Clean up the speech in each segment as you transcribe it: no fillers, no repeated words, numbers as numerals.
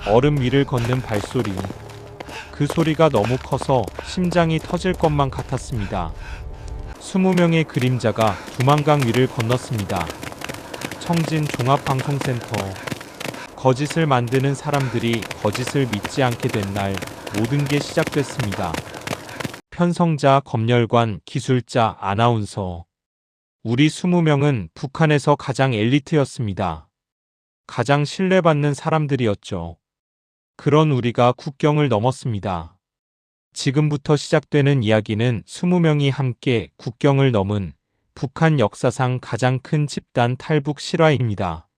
얼음 위를 걷는 발소리. 그 소리가 너무 커서 심장이 터질 것만 같았습니다. 20명의 그림자가 두만강 위를 건넜습니다. 청진 종합방송센터. 거짓을 만드는 사람들이 거짓을 믿지 않게 된 날 모든 게 시작됐습니다. 편성자, 검열관, 기술자, 아나운서. 우리 20명은 북한에서 가장 엘리트였습니다. 가장 신뢰받는 사람들이었죠. 그런 우리가 국경을 넘었습니다. 지금부터 시작되는 이야기는 20명이 함께 국경을 넘은 북한 역사상 가장 큰 집단 탈북 실화입니다.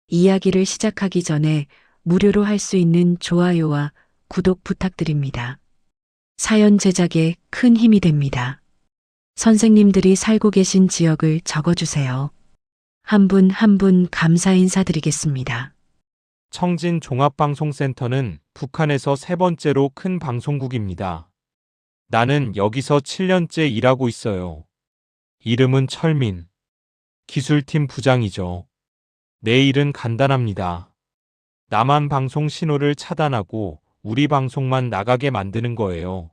이야기를 시작하기 전에 무료로 할 수 있는 좋아요와 구독 부탁드립니다. 사연 제작에 큰 힘이 됩니다. 선생님들이 살고 계신 지역을 적어주세요. 한 분 한 분 감사 인사드리겠습니다. 청진 종합방송센터는 북한에서 세 번째로 큰 방송국입니다. 나는 여기서 7년째 일하고 있어요. 이름은 철민. 기술팀 부장이죠. 내 일은 간단합니다. 남한 방송 신호를 차단하고 우리 방송만 나가게 만드는 거예요.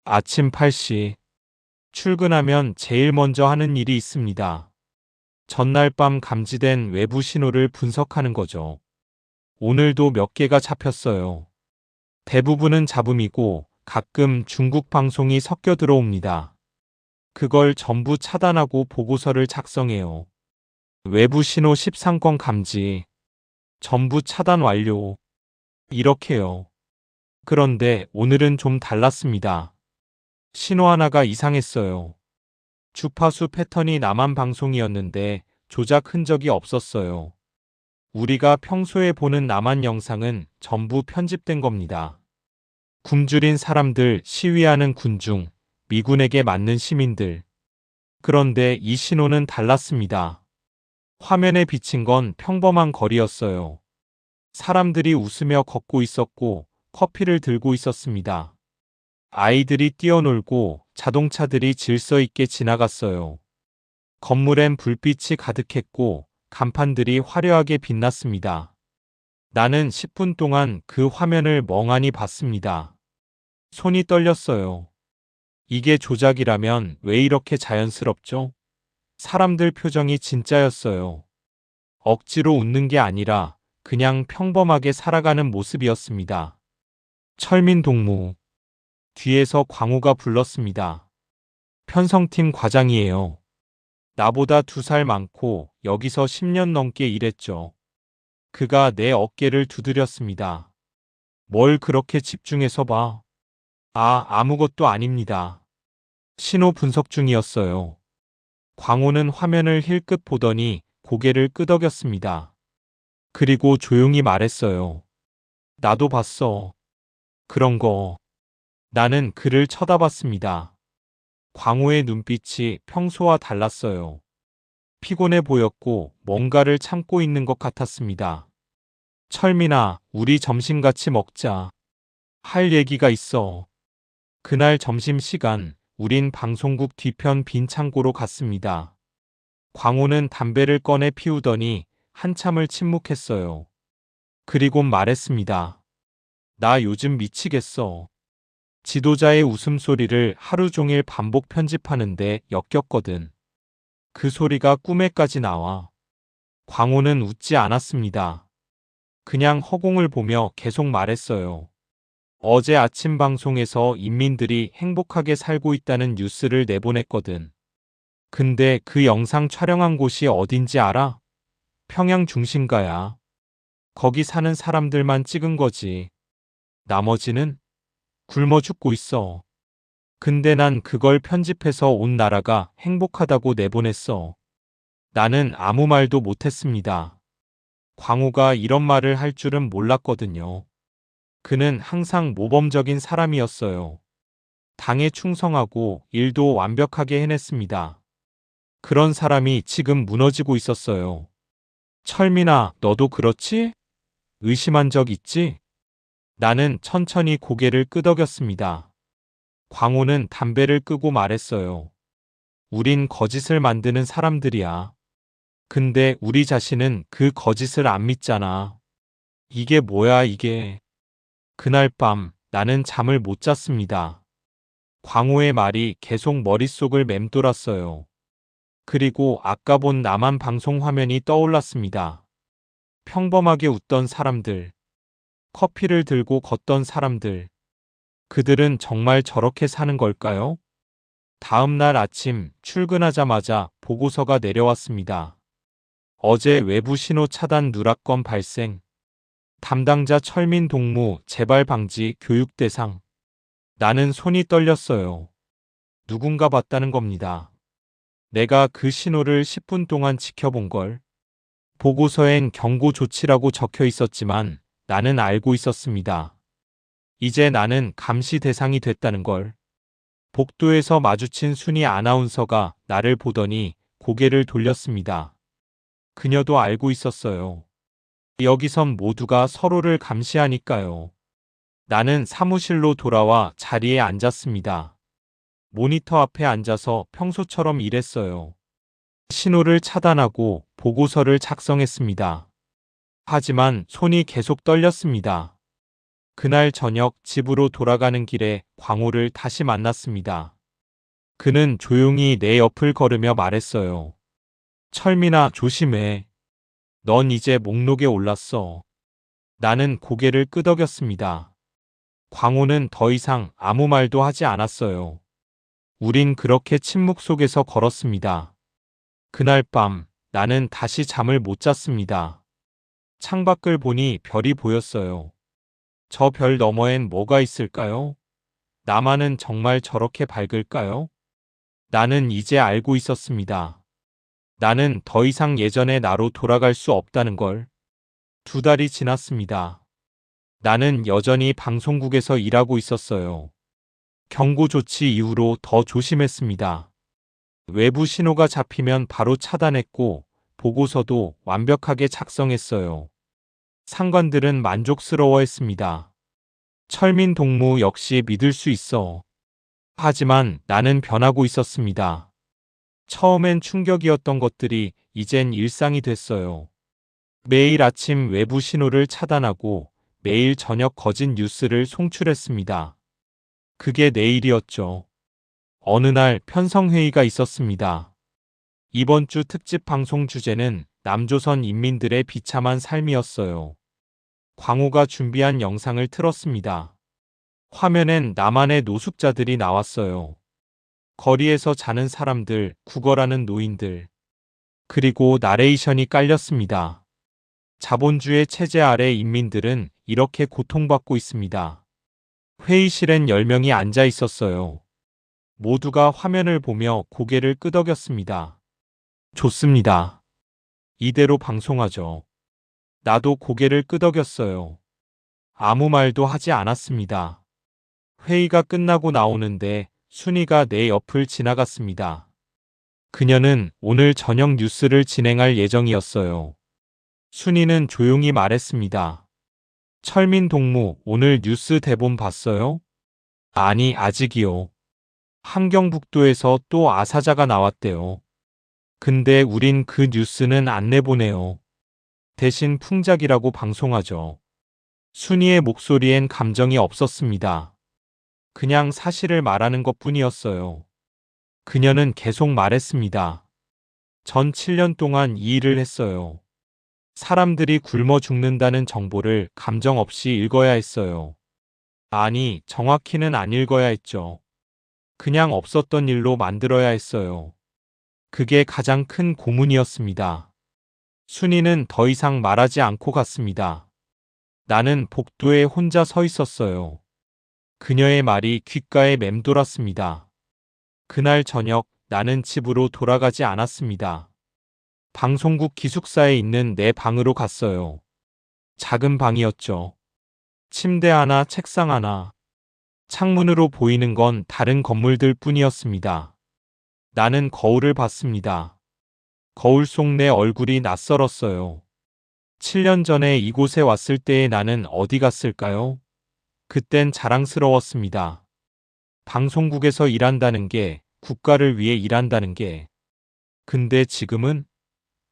아침 8시. 출근하면 제일 먼저 하는 일이 있습니다. 전날 밤 감지된 외부 신호를 분석하는 거죠. 오늘도 몇 개가 잡혔어요. 대부분은 잡음이고 가끔 중국 방송이 섞여 들어옵니다. 그걸 전부 차단하고 보고서를 작성해요. 외부 신호 13건 감지. 전부 차단 완료. 이렇게요. 그런데 오늘은 좀 달랐습니다. 신호 하나가 이상했어요. 주파수 패턴이 남한 방송이었는데 조작 흔적이 없었어요. 우리가 평소에 보는 남한 영상은 전부 편집된 겁니다. 굶주린 사람들, 시위하는 군중, 미군에게 맞는 시민들. 그런데 이 신호는 달랐습니다. 화면에 비친 건 평범한 거리였어요. 사람들이 웃으며 걷고 있었고 커피를 들고 있었습니다. 아이들이 뛰어놀고 자동차들이 질서 있게 지나갔어요. 건물엔 불빛이 가득했고 간판들이 화려하게 빛났습니다. 나는 10분 동안 그 화면을 멍하니 봤습니다. 손이 떨렸어요. 이게 조작이라면 왜 이렇게 자연스럽죠? 사람들 표정이 진짜였어요. 억지로 웃는 게 아니라 그냥 평범하게 살아가는 모습이었습니다. 철민 동무. 뒤에서 광우가 불렀습니다. 편성팀 과장이에요. 나보다 2살 많고 여기서 10년 넘게 일했죠. 그가 내 어깨를 두드렸습니다. 뭘 그렇게 집중해서 봐? 아무것도 아닙니다. 신호 분석 중이었어요. 광호는 화면을 힐끗 보더니 고개를 끄덕였습니다. 그리고 조용히 말했어요. 나도 봤어. 그런 거. 나는 그를 쳐다봤습니다. 광호의 눈빛이 평소와 달랐어요. 피곤해 보였고 뭔가를 참고 있는 것 같았습니다. 철민아, 우리 점심 같이 먹자. 할 얘기가 있어. 그날 점심시간, 우린 방송국 뒤편 빈 창고로 갔습니다. 광호는 담배를 꺼내 피우더니 한참을 침묵했어요. 그리고 말했습니다. 나 요즘 미치겠어. 지도자의 웃음소리를 하루 종일 반복 편집하는데 역겹거든. 그 소리가 꿈에까지 나와. 광호는 웃지 않았습니다. 그냥 허공을 보며 계속 말했어요. 어제 아침 방송에서 인민들이 행복하게 살고 있다는 뉴스를 내보냈거든. 근데 그 영상 촬영한 곳이 어딘지 알아? 평양 중심가야. 거기 사는 사람들만 찍은 거지. 나머지는 굶어 죽고 있어. 근데 난 그걸 편집해서 온 나라가 행복하다고 내보냈어. 나는 아무 말도 못했습니다. 광호가 이런 말을 할 줄은 몰랐거든요. 그는 항상 모범적인 사람이었어요. 당에 충성하고 일도 완벽하게 해냈습니다. 그런 사람이 지금 무너지고 있었어요. 철민아, 너도 그렇지? 의심한 적 있지? 나는 천천히 고개를 끄덕였습니다. 광호는 담배를 끄고 말했어요. 우린 거짓을 만드는 사람들이야. 근데 우리 자신은 그 거짓을 안 믿잖아. 이게 뭐야, 이게. 그날 밤 나는 잠을 못 잤습니다. 광호의 말이 계속 머릿속을 맴돌았어요. 그리고 아까 본 남한 방송 화면이 떠올랐습니다. 평범하게 웃던 사람들, 커피를 들고 걷던 사람들, 그들은 정말 저렇게 사는 걸까요? 다음 날 아침 출근하자마자 보고서가 내려왔습니다. 어제 외부 신호 차단 누락건 발생. 담당자 철민 동무 재발 방지 교육 대상. 나는 손이 떨렸어요. 누군가 봤다는 겁니다. 내가 그 신호를 10분 동안 지켜본 걸. 보고서엔 경고 조치라고 적혀 있었지만 나는 알고 있었습니다. 이제 나는 감시 대상이 됐다는 걸. 복도에서 마주친 순희 아나운서가 나를 보더니 고개를 돌렸습니다. 그녀도 알고 있었어요. 여기선 모두가 서로를 감시하니까요. 나는 사무실로 돌아와 자리에 앉았습니다. 모니터 앞에 앉아서 평소처럼 일했어요. 신호를 차단하고 보고서를 작성했습니다. 하지만 손이 계속 떨렸습니다. 그날 저녁 집으로 돌아가는 길에 광호를 다시 만났습니다. 그는 조용히 내 옆을 걸으며 말했어요. 철민아, 조심해. 넌 이제 목록에 올랐어. 나는 고개를 끄덕였습니다. 광호는 더 이상 아무 말도 하지 않았어요. 우린 그렇게 침묵 속에서 걸었습니다. 그날 밤 나는 다시 잠을 못 잤습니다. 창밖을 보니 별이 보였어요. 저 별 너머엔 뭐가 있을까요? 나만은 정말 저렇게 밝을까요? 나는 이제 알고 있었습니다. 나는 더 이상 예전의 나로 돌아갈 수 없다는 걸. 2달이 지났습니다. 나는 여전히 방송국에서 일하고 있었어요. 경고 조치 이후로 더 조심했습니다. 외부 신호가 잡히면 바로 차단했고 보고서도 완벽하게 작성했어요. 상관들은 만족스러워했습니다. 철민 동무 역시 믿을 수 있어. 하지만 나는 변하고 있었습니다. 처음엔 충격이었던 것들이 이젠 일상이 됐어요. 매일 아침 외부 신호를 차단하고 매일 저녁 거짓 뉴스를 송출했습니다. 그게 내일이었죠. 어느 날 편성회의가 있었습니다. 이번 주 특집 방송 주제는 남조선 인민들의 비참한 삶이었어요. 광호가 준비한 영상을 틀었습니다. 화면엔 남한의 노숙자들이 나왔어요. 거리에서 자는 사람들, 구걸하는 노인들. 그리고 나레이션이 깔렸습니다. 자본주의 체제 아래 인민들은 이렇게 고통받고 있습니다. 회의실엔 10명이 앉아 있었어요. 모두가 화면을 보며 고개를 끄덕였습니다. 좋습니다. 이대로 방송하죠. 나도 고개를 끄덕였어요. 아무 말도 하지 않았습니다. 회의가 끝나고 나오는데 순이가 내 옆을 지나갔습니다. 그녀는 오늘 저녁 뉴스를 진행할 예정이었어요. 순이는 조용히 말했습니다. 철민 동무, 오늘 뉴스 대본 봤어요? 아니, 아직이요. 함경북도에서 또 아사자가 나왔대요. 근데 우린 그 뉴스는 안 내보내요. 대신 풍작이라고 방송하죠. 순이의 목소리엔 감정이 없었습니다. 그냥 사실을 말하는 것뿐이었어요. 그녀는 계속 말했습니다. 전 7년 동안 이 일을 했어요. 사람들이 굶어 죽는다는 정보를 감정 없이 읽어야 했어요. 아니, 정확히는 안 읽어야 했죠. 그냥 없었던 일로 만들어야 했어요. 그게 가장 큰 고문이었습니다. 순이는 더 이상 말하지 않고 갔습니다. 나는 복도에 혼자 서 있었어요. 그녀의 말이 귓가에 맴돌았습니다. 그날 저녁 나는 집으로 돌아가지 않았습니다. 방송국 기숙사에 있는 내 방으로 갔어요. 작은 방이었죠. 침대 하나, 책상 하나. 창문으로 보이는 건 다른 건물들 뿐이었습니다. 나는 거울을 봤습니다. 거울 속 내 얼굴이 낯설었어요. 7년 전에 이곳에 왔을 때의 나는 어디 갔을까요? 그땐 자랑스러웠습니다. 방송국에서 일한다는 게, 국가를 위해 일한다는 게. 근데 지금은?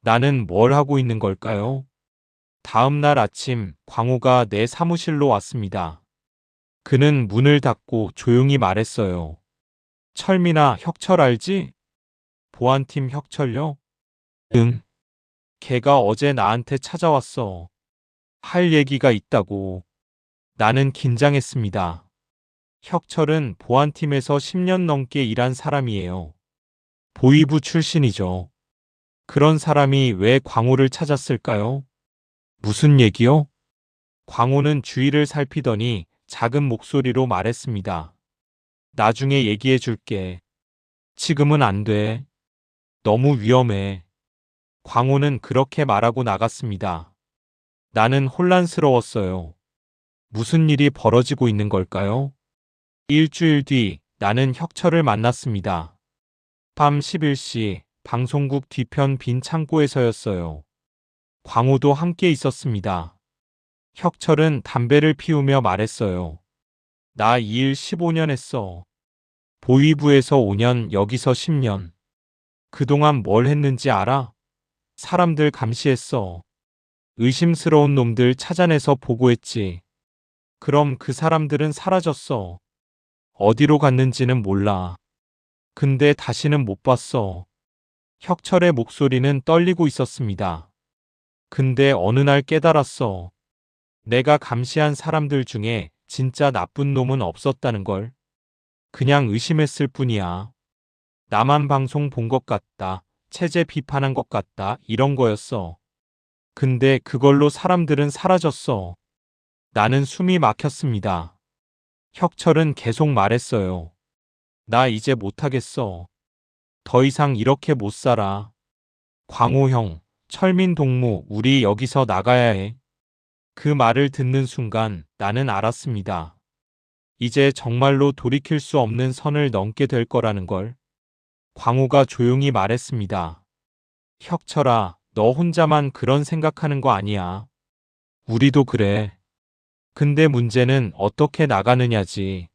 나는 뭘 하고 있는 걸까요? 다음 날 아침 광호가 내 사무실로 왔습니다. 그는 문을 닫고 조용히 말했어요. 철민아, 혁철 알지? 보안팀 혁철요? 응. 걔가 어제 나한테 찾아왔어. 할 얘기가 있다고. 나는 긴장했습니다. 혁철은 보안팀에서 10년 넘게 일한 사람이에요. 보위부 출신이죠. 그런 사람이 왜 광호를 찾았을까요? 무슨 얘기요? 광호는 주위를 살피더니 작은 목소리로 말했습니다. 나중에 얘기해 줄게. 지금은 안 돼. 너무 위험해. 광호는 그렇게 말하고 나갔습니다. 나는 혼란스러웠어요. 무슨 일이 벌어지고 있는 걸까요? 일주일 뒤 나는 혁철을 만났습니다. 밤 11시 방송국 뒤편 빈 창고에서였어요. 광호도 함께 있었습니다. 혁철은 담배를 피우며 말했어요. 나 이 일 15년 했어. 보위부에서 5년, 여기서 10년. 그동안 뭘 했는지 알아? 사람들 감시했어. 의심스러운 놈들 찾아내서 보고했지. 그럼 그 사람들은 사라졌어. 어디로 갔는지는 몰라. 근데 다시는 못 봤어. 혁철의 목소리는 떨리고 있었습니다. 근데 어느 날 깨달았어. 내가 감시한 사람들 중에 진짜 나쁜 놈은 없었다는 걸. 그냥 의심했을 뿐이야. 나만 방송 본 것 같다. 체제 비판한 것 같다. 이런 거였어. 근데 그걸로 사람들은 사라졌어. 나는 숨이 막혔습니다. 혁철은 계속 말했어요. 나 이제 못하겠어. 더 이상 이렇게 못 살아. 광호 형, 철민 동무, 우리 여기서 나가야 해. 그 말을 듣는 순간 나는 알았습니다. 이제 정말로 돌이킬 수 없는 선을 넘게 될 거라는 걸. 광호가 조용히 말했습니다. 혁철아, 너 혼자만 그런 생각하는 거 아니야. 우리도 그래. 근데 문제는 어떻게 나가느냐지.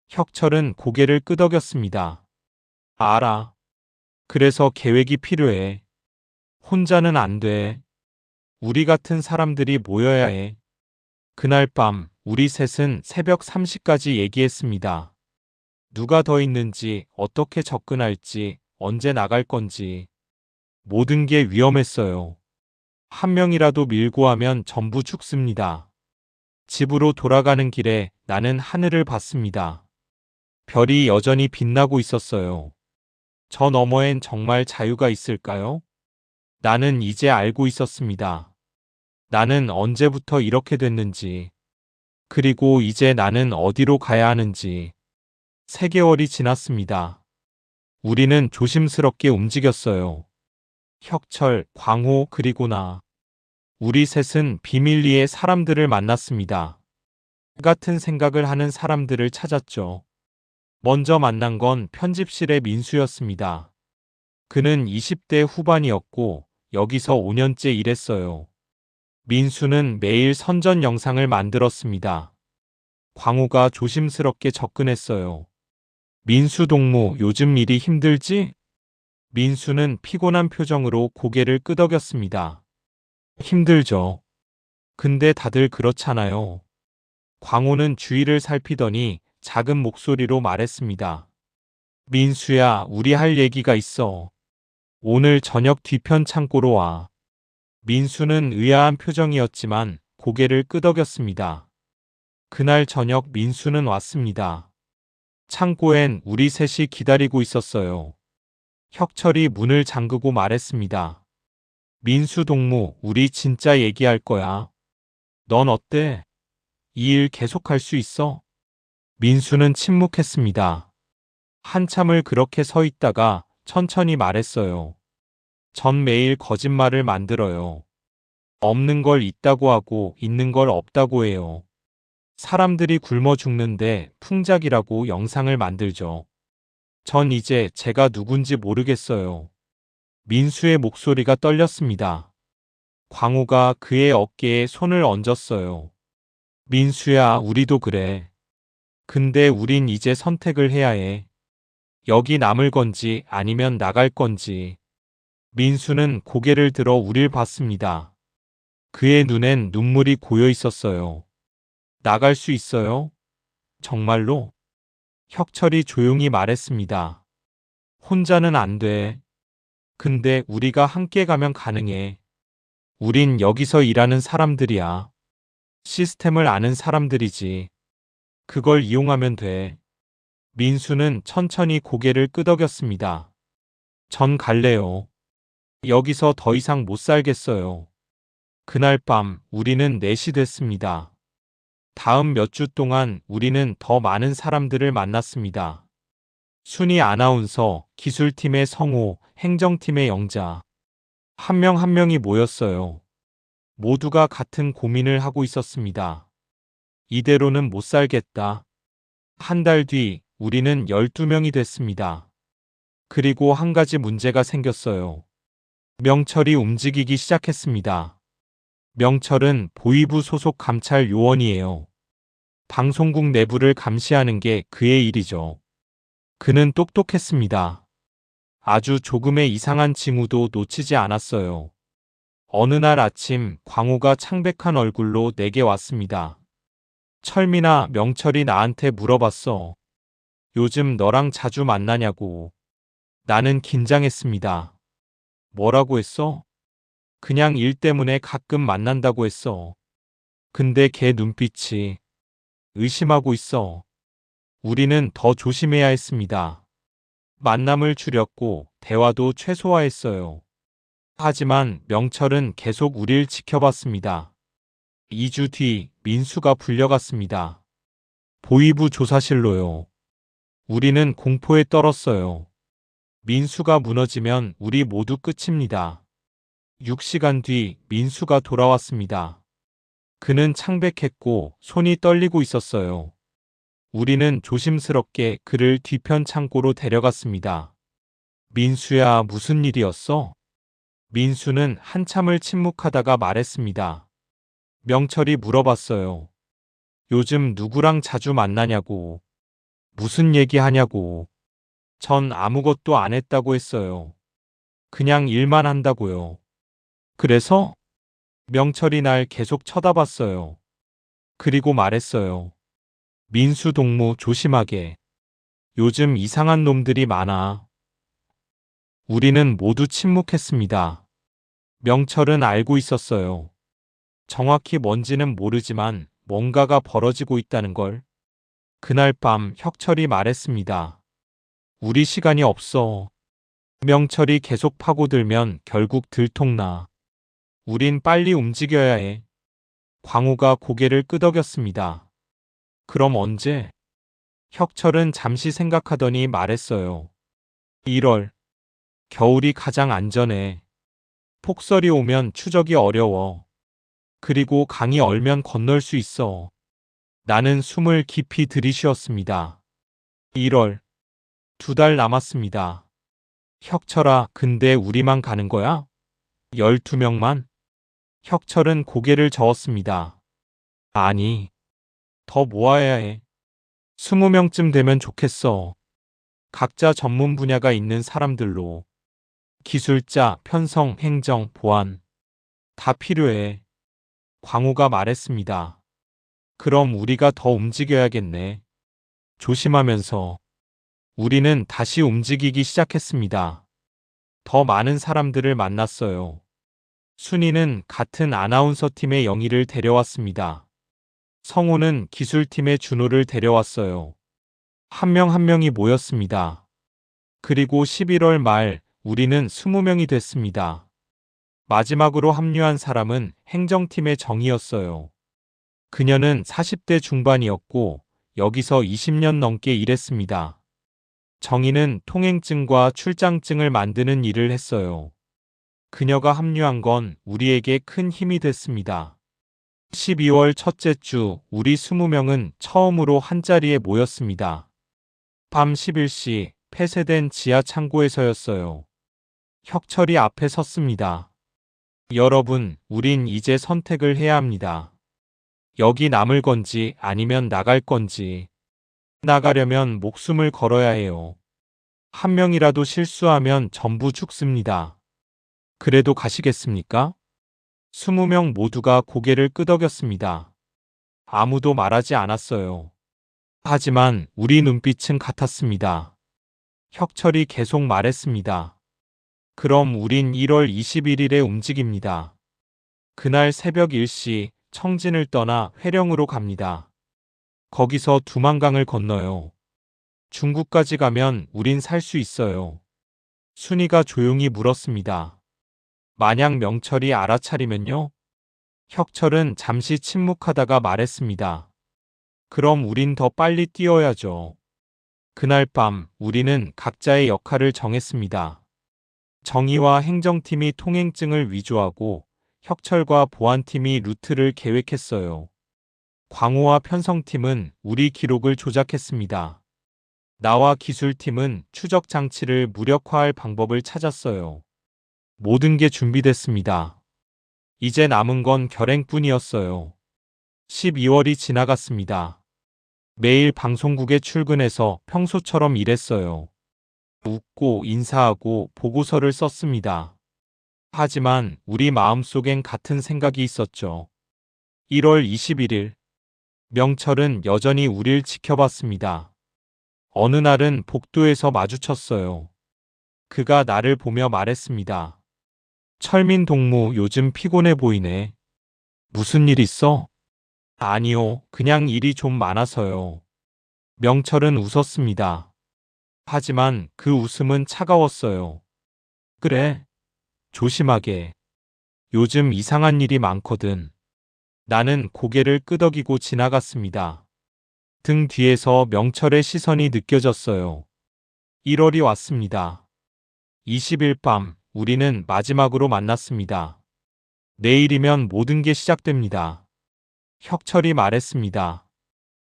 혁철은 고개를 끄덕였습니다. 알아. 그래서 계획이 필요해. 혼자는 안 돼. 우리 같은 사람들이 모여야 해. 그날 밤 우리 셋은 새벽 3시까지 얘기했습니다. 누가 더 있는지, 어떻게 접근할지, 언제 나갈 건지. 모든 게 위험했어요. 한 명이라도 밀고 하면 전부 죽습니다. 집으로 돌아가는 길에 나는 하늘을 봤습니다. 별이 여전히 빛나고 있었어요. 저 너머엔 정말 자유가 있을까요? 나는 이제 알고 있었습니다. 나는 언제부터 이렇게 됐는지, 그리고 이제 나는 어디로 가야 하는지. 3개월이 지났습니다. 우리는 조심스럽게 움직였어요. 혁철, 광호, 그리고 나. 우리 셋은 비밀리에 사람들을 만났습니다. 같은 생각을 하는 사람들을 찾았죠. 먼저 만난 건 편집실의 민수였습니다. 그는 20대 후반이었고 여기서 5년째 일했어요. 민수는 매일 선전 영상을 만들었습니다. 광호가 조심스럽게 접근했어요. 민수 동무, 요즘 일이 힘들지? 민수는 피곤한 표정으로 고개를 끄덕였습니다. 힘들죠. 근데 다들 그렇잖아요. 광호는 주위를 살피더니 작은 목소리로 말했습니다. 민수야, 우리 할 얘기가 있어. 오늘 저녁 뒤편 창고로 와. 민수는 의아한 표정이었지만 고개를 끄덕였습니다. 그날 저녁 민수는 왔습니다. 창고엔 우리 셋이 기다리고 있었어요. 혁철이 문을 잠그고 말했습니다. 민수 동무, 우리 진짜 얘기할 거야. 넌 어때? 이 일 계속할 수 있어? 민수는 침묵했습니다. 한참을 그렇게 서 있다가 천천히 말했어요. 전 매일 거짓말을 만들어요. 없는 걸 있다고 하고 있는 걸 없다고 해요. 사람들이 굶어 죽는데 풍작이라고 영상을 만들죠. 전 이제 제가 누군지 모르겠어요. 민수의 목소리가 떨렸습니다. 광호가 그의 어깨에 손을 얹었어요. 민수야, 우리도 그래. 근데 우린 이제 선택을 해야 해. 여기 남을 건지 아니면 나갈 건지. 민수는 고개를 들어 우릴 봤습니다. 그의 눈엔 눈물이 고여 있었어요. 나갈 수 있어요? 정말로? 혁철이 조용히 말했습니다. 혼자는 안 돼. 근데 우리가 함께 가면 가능해. 우린 여기서 일하는 사람들이야. 시스템을 아는 사람들이지. 그걸 이용하면 돼. 민수는 천천히 고개를 끄덕였습니다. 전 갈래요. 여기서 더 이상 못 살겠어요. 그날 밤 우리는 넷이 됐습니다. 다음 몇 주 동안 우리는 더 많은 사람들을 만났습니다. 순희 아나운서, 기술팀의 성호, 행정팀의 영자. 한 명 한 명이 모였어요. 모두가 같은 고민을 하고 있었습니다. 이대로는 못 살겠다. 한 달 뒤 우리는 12명이 됐습니다. 그리고 한 가지 문제가 생겼어요. 명철이 움직이기 시작했습니다. 명철은 보위부 소속 감찰 요원이에요. 방송국 내부를 감시하는 게 그의 일이죠. 그는 똑똑했습니다. 아주 조금의 이상한 징후도 놓치지 않았어요. 어느 날 아침 광호가 창백한 얼굴로 내게 왔습니다. 철민아, 명철이 나한테 물어봤어. 요즘 너랑 자주 만나냐고. 나는 긴장했습니다. 뭐라고 했어? 그냥 일 때문에 가끔 만난다고 했어. 근데 걔 눈빛이 의심하고 있어. 우리는 더 조심해야 했습니다. 만남을 줄였고 대화도 최소화했어요. 하지만 명철은 계속 우릴 지켜봤습니다. 2주 뒤 민수가 불려갔습니다. 보위부 조사실로요. 우리는 공포에 떨었어요. 민수가 무너지면 우리 모두 끝입니다. 6시간 뒤 민수가 돌아왔습니다. 그는 창백했고 손이 떨리고 있었어요. 우리는 조심스럽게 그를 뒤편 창고로 데려갔습니다. 민수야, 무슨 일이었어? 민수는 한참을 침묵하다가 말했습니다. 명철이 물어봤어요. 요즘 누구랑 자주 만나냐고. 무슨 얘기하냐고. 전 아무것도 안 했다고 했어요. 그냥 일만 한다고요. 그래서? 명철이 날 계속 쳐다봤어요. 그리고 말했어요. 민수 동무 조심하게. 요즘 이상한 놈들이 많아. 우리는 모두 침묵했습니다. 명철은 알고 있었어요. 정확히 뭔지는 모르지만 뭔가가 벌어지고 있다는 걸. 그날 밤 혁철이 말했습니다. 우리 시간이 없어. 명철이 계속 파고들면 결국 들통나. 우린 빨리 움직여야 해. 광우가 고개를 끄덕였습니다. 그럼 언제? 혁철은 잠시 생각하더니 말했어요. 1월. 겨울이 가장 안전해. 폭설이 오면 추적이 어려워. 그리고 강이 얼면 건널 수 있어. 나는 숨을 깊이 들이쉬었습니다. 1월. 2달 남았습니다. 혁철아, 근데 우리만 가는 거야? 12명만? 혁철은 고개를 저었습니다. 아니, 더 모아야 해. 20명쯤 되면 좋겠어. 각자 전문 분야가 있는 사람들로. 기술자, 편성, 행정, 보안. 다 필요해. 광우가 말했습니다. 그럼 우리가 더 움직여야겠네. 조심하면서. 우리는 다시 움직이기 시작했습니다. 더 많은 사람들을 만났어요. 순이는 같은 아나운서 팀의 영희를 데려왔습니다. 성호는 기술팀의 준호를 데려왔어요. 한 명 한 명이 모였습니다. 그리고 11월 말 우리는 20명이 됐습니다. 마지막으로 합류한 사람은 행정팀의 정이었어요. 그녀는 40대 중반이었고 여기서 20년 넘게 일했습니다. 정희는 통행증과 출장증을 만드는 일을 했어요. 그녀가 합류한 건 우리에게 큰 힘이 됐습니다. 12월 첫째 주 우리 20명은 처음으로 한자리에 모였습니다. 밤 11시 폐쇄된 지하 창고에서였어요. 혁철이 앞에 섰습니다. 여러분, 우린 이제 선택을 해야 합니다. 여기 남을 건지 아니면 나갈 건지. 나가려면 목숨을 걸어야 해요. 한 명이라도 실수하면 전부 죽습니다. 그래도 가시겠습니까? 20명 모두가 고개를 끄덕였습니다. 아무도 말하지 않았어요. 하지만 우리 눈빛은 같았습니다. 혁철이 계속 말했습니다. 그럼 우린 1월 21일에 움직입니다. 그날 새벽 1시 청진을 떠나 회령으로 갑니다. 거기서 두만강을 건너요. 중국까지 가면 우린 살 수 있어요. 순이가 조용히 물었습니다. 만약 명철이 알아차리면요? 혁철은 잠시 침묵하다가 말했습니다. 그럼 우린 더 빨리 뛰어야죠. 그날 밤 우리는 각자의 역할을 정했습니다. 정의와 행정팀이 통행증을 위조하고 혁철과 보안팀이 루트를 계획했어요. 광호와 편성팀은 우리 기록을 조작했습니다. 나와 기술팀은 추적 장치를 무력화할 방법을 찾았어요. 모든 게 준비됐습니다. 이제 남은 건 결행뿐이었어요. 12월이 지나갔습니다. 매일 방송국에 출근해서 평소처럼 일했어요. 웃고 인사하고 보고서를 썼습니다. 하지만 우리 마음속엔 같은 생각이 있었죠. 1월 21일, 명철은 여전히 우릴 지켜봤습니다. 어느 날은 복도에서 마주쳤어요. 그가 나를 보며 말했습니다. 철민 동무 요즘 피곤해 보이네. 무슨 일 있어? 아니요, 그냥 일이 좀 많아서요. 명철은 웃었습니다. 하지만 그 웃음은 차가웠어요. 그래, 조심하게. 요즘 이상한 일이 많거든. 나는 고개를 끄덕이고 지나갔습니다. 등 뒤에서 명철의 시선이 느껴졌어요. 1월이 왔습니다. 20일 밤, 우리는 마지막으로 만났습니다. 내일이면 모든 게 시작됩니다. 혁철이 말했습니다.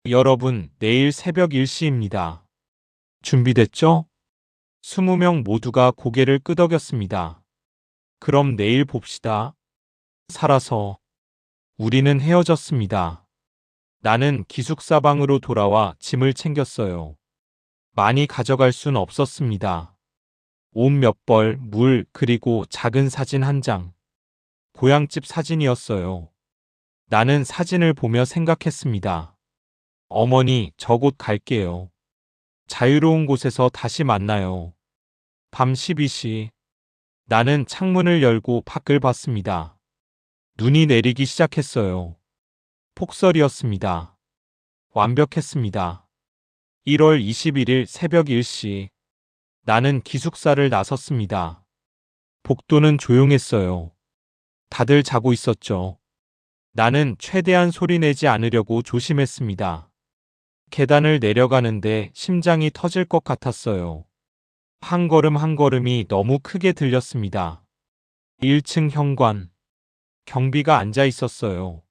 여러분, 내일 새벽 1시입니다. 준비됐죠? 20명 모두가 고개를 끄덕였습니다. 그럼 내일 봅시다. 살아서. 우리는 헤어졌습니다. 나는 기숙사 방으로 돌아와 짐을 챙겼어요. 많이 가져갈 순 없었습니다. 옷 몇 벌, 물, 그리고 작은 사진 한 장. 고향집 사진이었어요. 나는 사진을 보며 생각했습니다. 어머니, 저 곧 갈게요. 자유로운 곳에서 다시 만나요. 밤 12시. 나는 창문을 열고 밖을 봤습니다. 눈이 내리기 시작했어요. 폭설이었습니다. 완벽했습니다. 1월 21일 새벽 1시. 나는 기숙사를 나섰습니다. 복도는 조용했어요. 다들 자고 있었죠. 나는 최대한 소리내지 않으려고 조심했습니다. 계단을 내려가는데 심장이 터질 것 같았어요. 한 걸음 한 걸음이 너무 크게 들렸습니다. 1층 현관. 경비가 앉아 있었어요.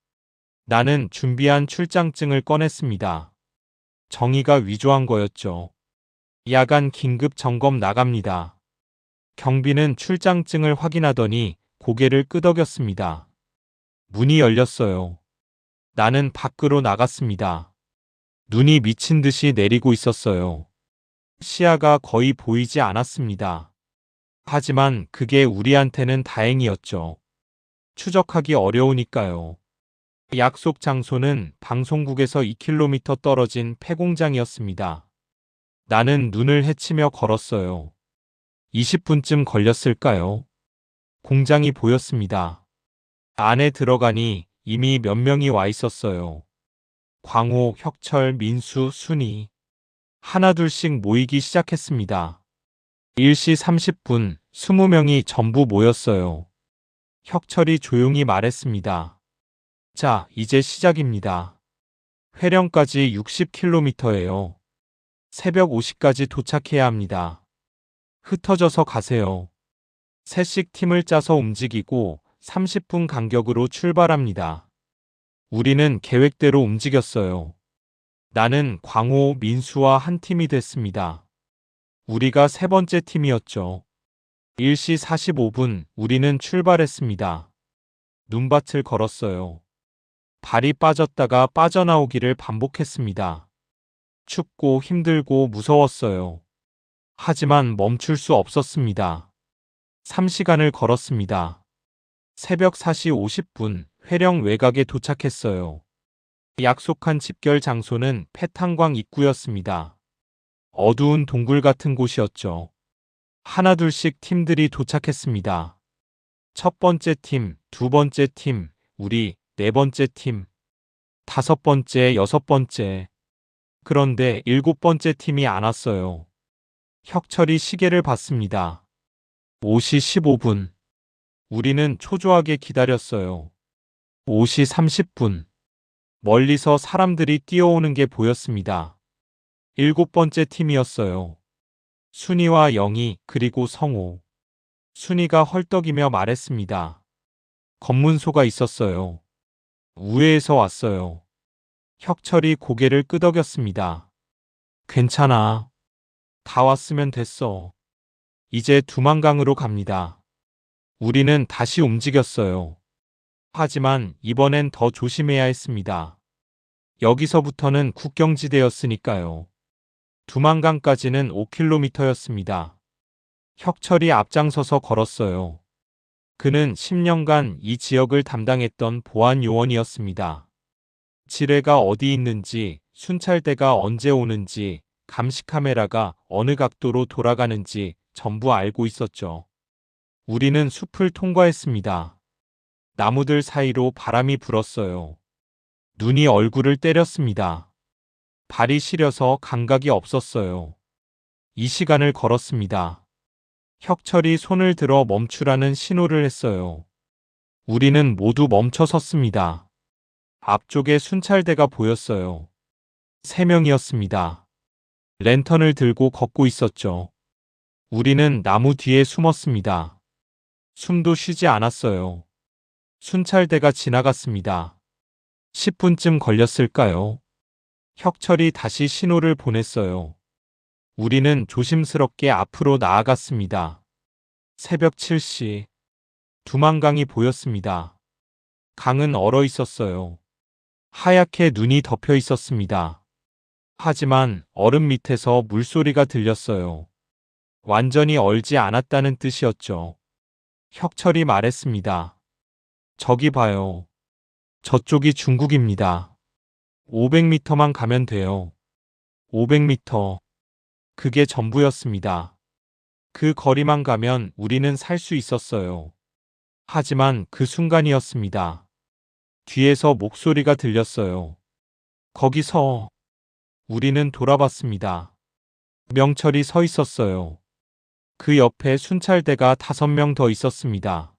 나는 준비한 출장증을 꺼냈습니다. 정의가 위조한 거였죠. 야간 긴급 점검 나갑니다. 경비는 출장증을 확인하더니 고개를 끄덕였습니다. 문이 열렸어요. 나는 밖으로 나갔습니다. 눈이 미친 듯이 내리고 있었어요. 시야가 거의 보이지 않았습니다. 하지만 그게 우리한테는 다행이었죠. 추적하기 어려우니까요. 약속 장소는 방송국에서 2km 떨어진 폐공장이었습니다. 나는 눈을 헤치며 걸었어요. 20분쯤 걸렸을까요? 공장이 보였습니다. 안에 들어가니 이미 몇 명이 와 있었어요. 광호, 혁철, 민수, 순이. 하나둘씩 모이기 시작했습니다. 1시 30분, 20명이 전부 모였어요. 혁철이 조용히 말했습니다. 자, 이제 시작입니다. 회령까지 60km예요. 새벽 5시까지 도착해야 합니다. 흩어져서 가세요. 셋씩 팀을 짜서 움직이고 30분 간격으로 출발합니다. 우리는 계획대로 움직였어요. 나는 광호, 민수와 한 팀이 됐습니다. 우리가 세 번째 팀이었죠. 1시 45분 우리는 출발했습니다. 눈밭을 걸었어요. 발이 빠졌다가 빠져나오기를 반복했습니다. 춥고 힘들고 무서웠어요. 하지만 멈출 수 없었습니다. 3시간을 걸었습니다. 새벽 4시 50분 회령 외곽에 도착했어요. 약속한 집결 장소는 폐탄광 입구였습니다. 어두운 동굴 같은 곳이었죠. 하나둘씩 팀들이 도착했습니다. 첫 번째 팀, 두 번째 팀, 우리, 네 번째 팀, 다섯 번째, 여섯 번째. 그런데 일곱 번째 팀이 안 왔어요. 혁철이 시계를 봤습니다. 5시 15분. 우리는 초조하게 기다렸어요. 5시 30분. 멀리서 사람들이 뛰어오는 게 보였습니다. 일곱 번째 팀이었어요. 순이와 영희, 그리고 성호. 순이가 헐떡이며 말했습니다. 검문소가 있었어요. 우회에서 왔어요. 혁철이 고개를 끄덕였습니다. 괜찮아. 다 왔으면 됐어. 이제 두만강으로 갑니다. 우리는 다시 움직였어요. 하지만 이번엔 더 조심해야 했습니다. 여기서부터는 국경지대였으니까요. 두만강까지는 5km였습니다. 혁철이 앞장서서 걸었어요. 그는 10년간 이 지역을 담당했던 보안 요원이었습니다. 지뢰가 어디 있는지, 순찰대가 언제 오는지, 감시 카메라가 어느 각도로 돌아가는지 전부 알고 있었죠. 우리는 숲을 통과했습니다. 나무들 사이로 바람이 불었어요. 눈이 얼굴을 때렸습니다. 발이 시려서 감각이 없었어요. 이 시간을 걸었습니다. 혁철이 손을 들어 멈추라는 신호를 했어요. 우리는 모두 멈춰 섰습니다. 앞쪽에 순찰대가 보였어요. 3명이었습니다. 랜턴을 들고 걷고 있었죠. 우리는 나무 뒤에 숨었습니다. 숨도 쉬지 않았어요. 순찰대가 지나갔습니다. 10분쯤 걸렸을까요? 혁철이 다시 신호를 보냈어요. 우리는 조심스럽게 앞으로 나아갔습니다. 새벽 7시. 두만강이 보였습니다. 강은 얼어 있었어요. 하얗게 눈이 덮여 있었습니다. 하지만 얼음 밑에서 물소리가 들렸어요. 완전히 얼지 않았다는 뜻이었죠. 혁철이 말했습니다. 저기 봐요. 저쪽이 중국입니다. 500m만 가면 돼요. 500m. 그게 전부였습니다. 그 거리만 가면 우리는 살 수 있었어요. 하지만 그 순간이었습니다. 뒤에서 목소리가 들렸어요. 거기서. 우리는 돌아봤습니다. 명철이 서 있었어요. 그 옆에 순찰대가 5명 더 있었습니다.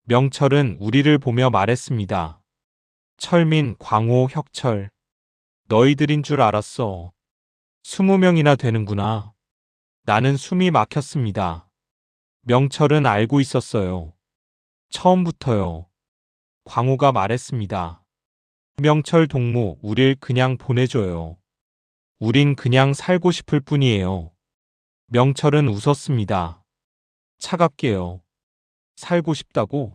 명철은 우리를 보며 말했습니다. 철민, 광호, 혁철. 너희들인 줄 알았어. 20명이나 되는구나. 나는 숨이 막혔습니다. 명철은 알고 있었어요. 처음부터요. 광호가 말했습니다. 명철 동무, 우릴 그냥 보내줘요. 우린 그냥 살고 싶을 뿐이에요. 명철은 웃었습니다. 차갑게요. 살고 싶다고?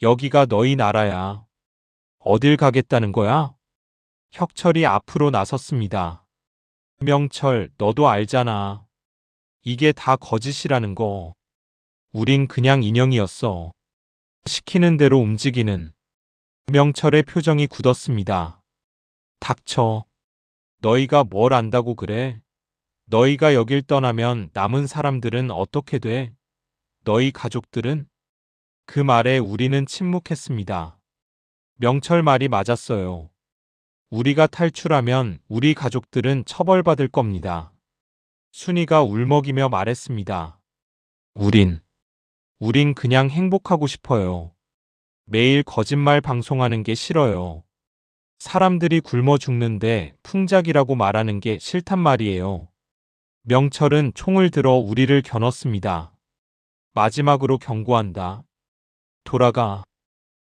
여기가 너희 나라야. 어딜 가겠다는 거야? 혁철이 앞으로 나섰습니다. 명철, 너도 알잖아. 이게 다 거짓이라는 거. 우린 그냥 인형이었어. 시키는 대로 움직이는. 명철의 표정이 굳었습니다. 닥쳐. 너희가 뭘 안다고 그래? 너희가 여길 떠나면 남은 사람들은 어떻게 돼? 너희 가족들은? 그 말에 우리는 침묵했습니다. 명철 말이 맞았어요. 우리가 탈출하면 우리 가족들은 처벌받을 겁니다. 순이가 울먹이며 말했습니다. 우린 그냥 행복하고 싶어요. 매일 거짓말 방송하는 게 싫어요. 사람들이 굶어 죽는데 풍작이라고 말하는 게 싫단 말이에요. 명철은 총을 들어 우리를 겨눴습니다. 마지막으로 경고한다. 돌아가.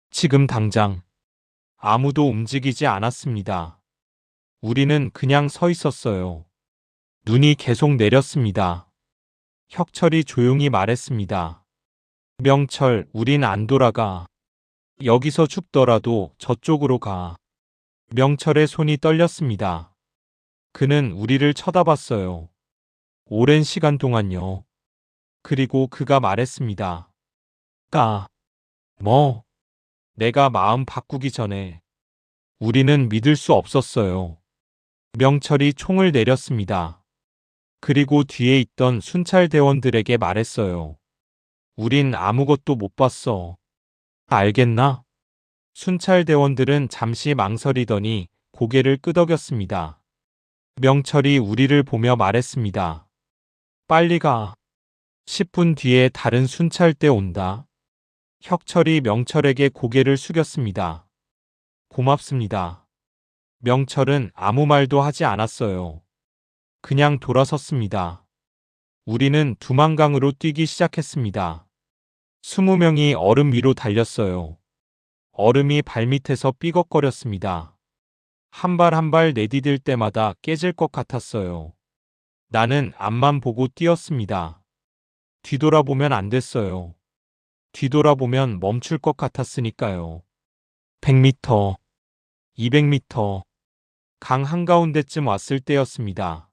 지금 당장. 아무도 움직이지 않았습니다. 우리는 그냥 서 있었어요. 눈이 계속 내렸습니다. 혁철이 조용히 말했습니다. 명철, 우린 안 돌아가. 여기서 죽더라도 저쪽으로 가. 명철의 손이 떨렸습니다. 그는 우리를 쳐다봤어요. 오랜 시간 동안요. 그리고 그가 말했습니다. 가. 뭐, 내가 마음 바꾸기 전에 우리는 믿을 수 없었어요. 명철이 총을 내렸습니다. 그리고 뒤에 있던 순찰 대원들에게 말했어요. 우린 아무것도 못 봤어. 알겠나? 순찰 대원들은 잠시 망설이더니 고개를 끄덕였습니다. 명철이 우리를 보며 말했습니다. 빨리 가. 10분 뒤에 다른 순찰대 온다. 혁철이 명철에게 고개를 숙였습니다. 고맙습니다. 명철은 아무 말도 하지 않았어요. 그냥 돌아섰습니다. 우리는 두만강으로 뛰기 시작했습니다. 20명이 얼음 위로 달렸어요. 얼음이 발밑에서 삐걱거렸습니다. 한 발 한 발 내디딜 때마다 깨질 것 같았어요. 나는 앞만 보고 뛰었습니다. 뒤돌아보면 안 됐어요. 뒤돌아보면 멈출 것 같았으니까요. 100m, 200m, 강 한가운데쯤 왔을 때였습니다.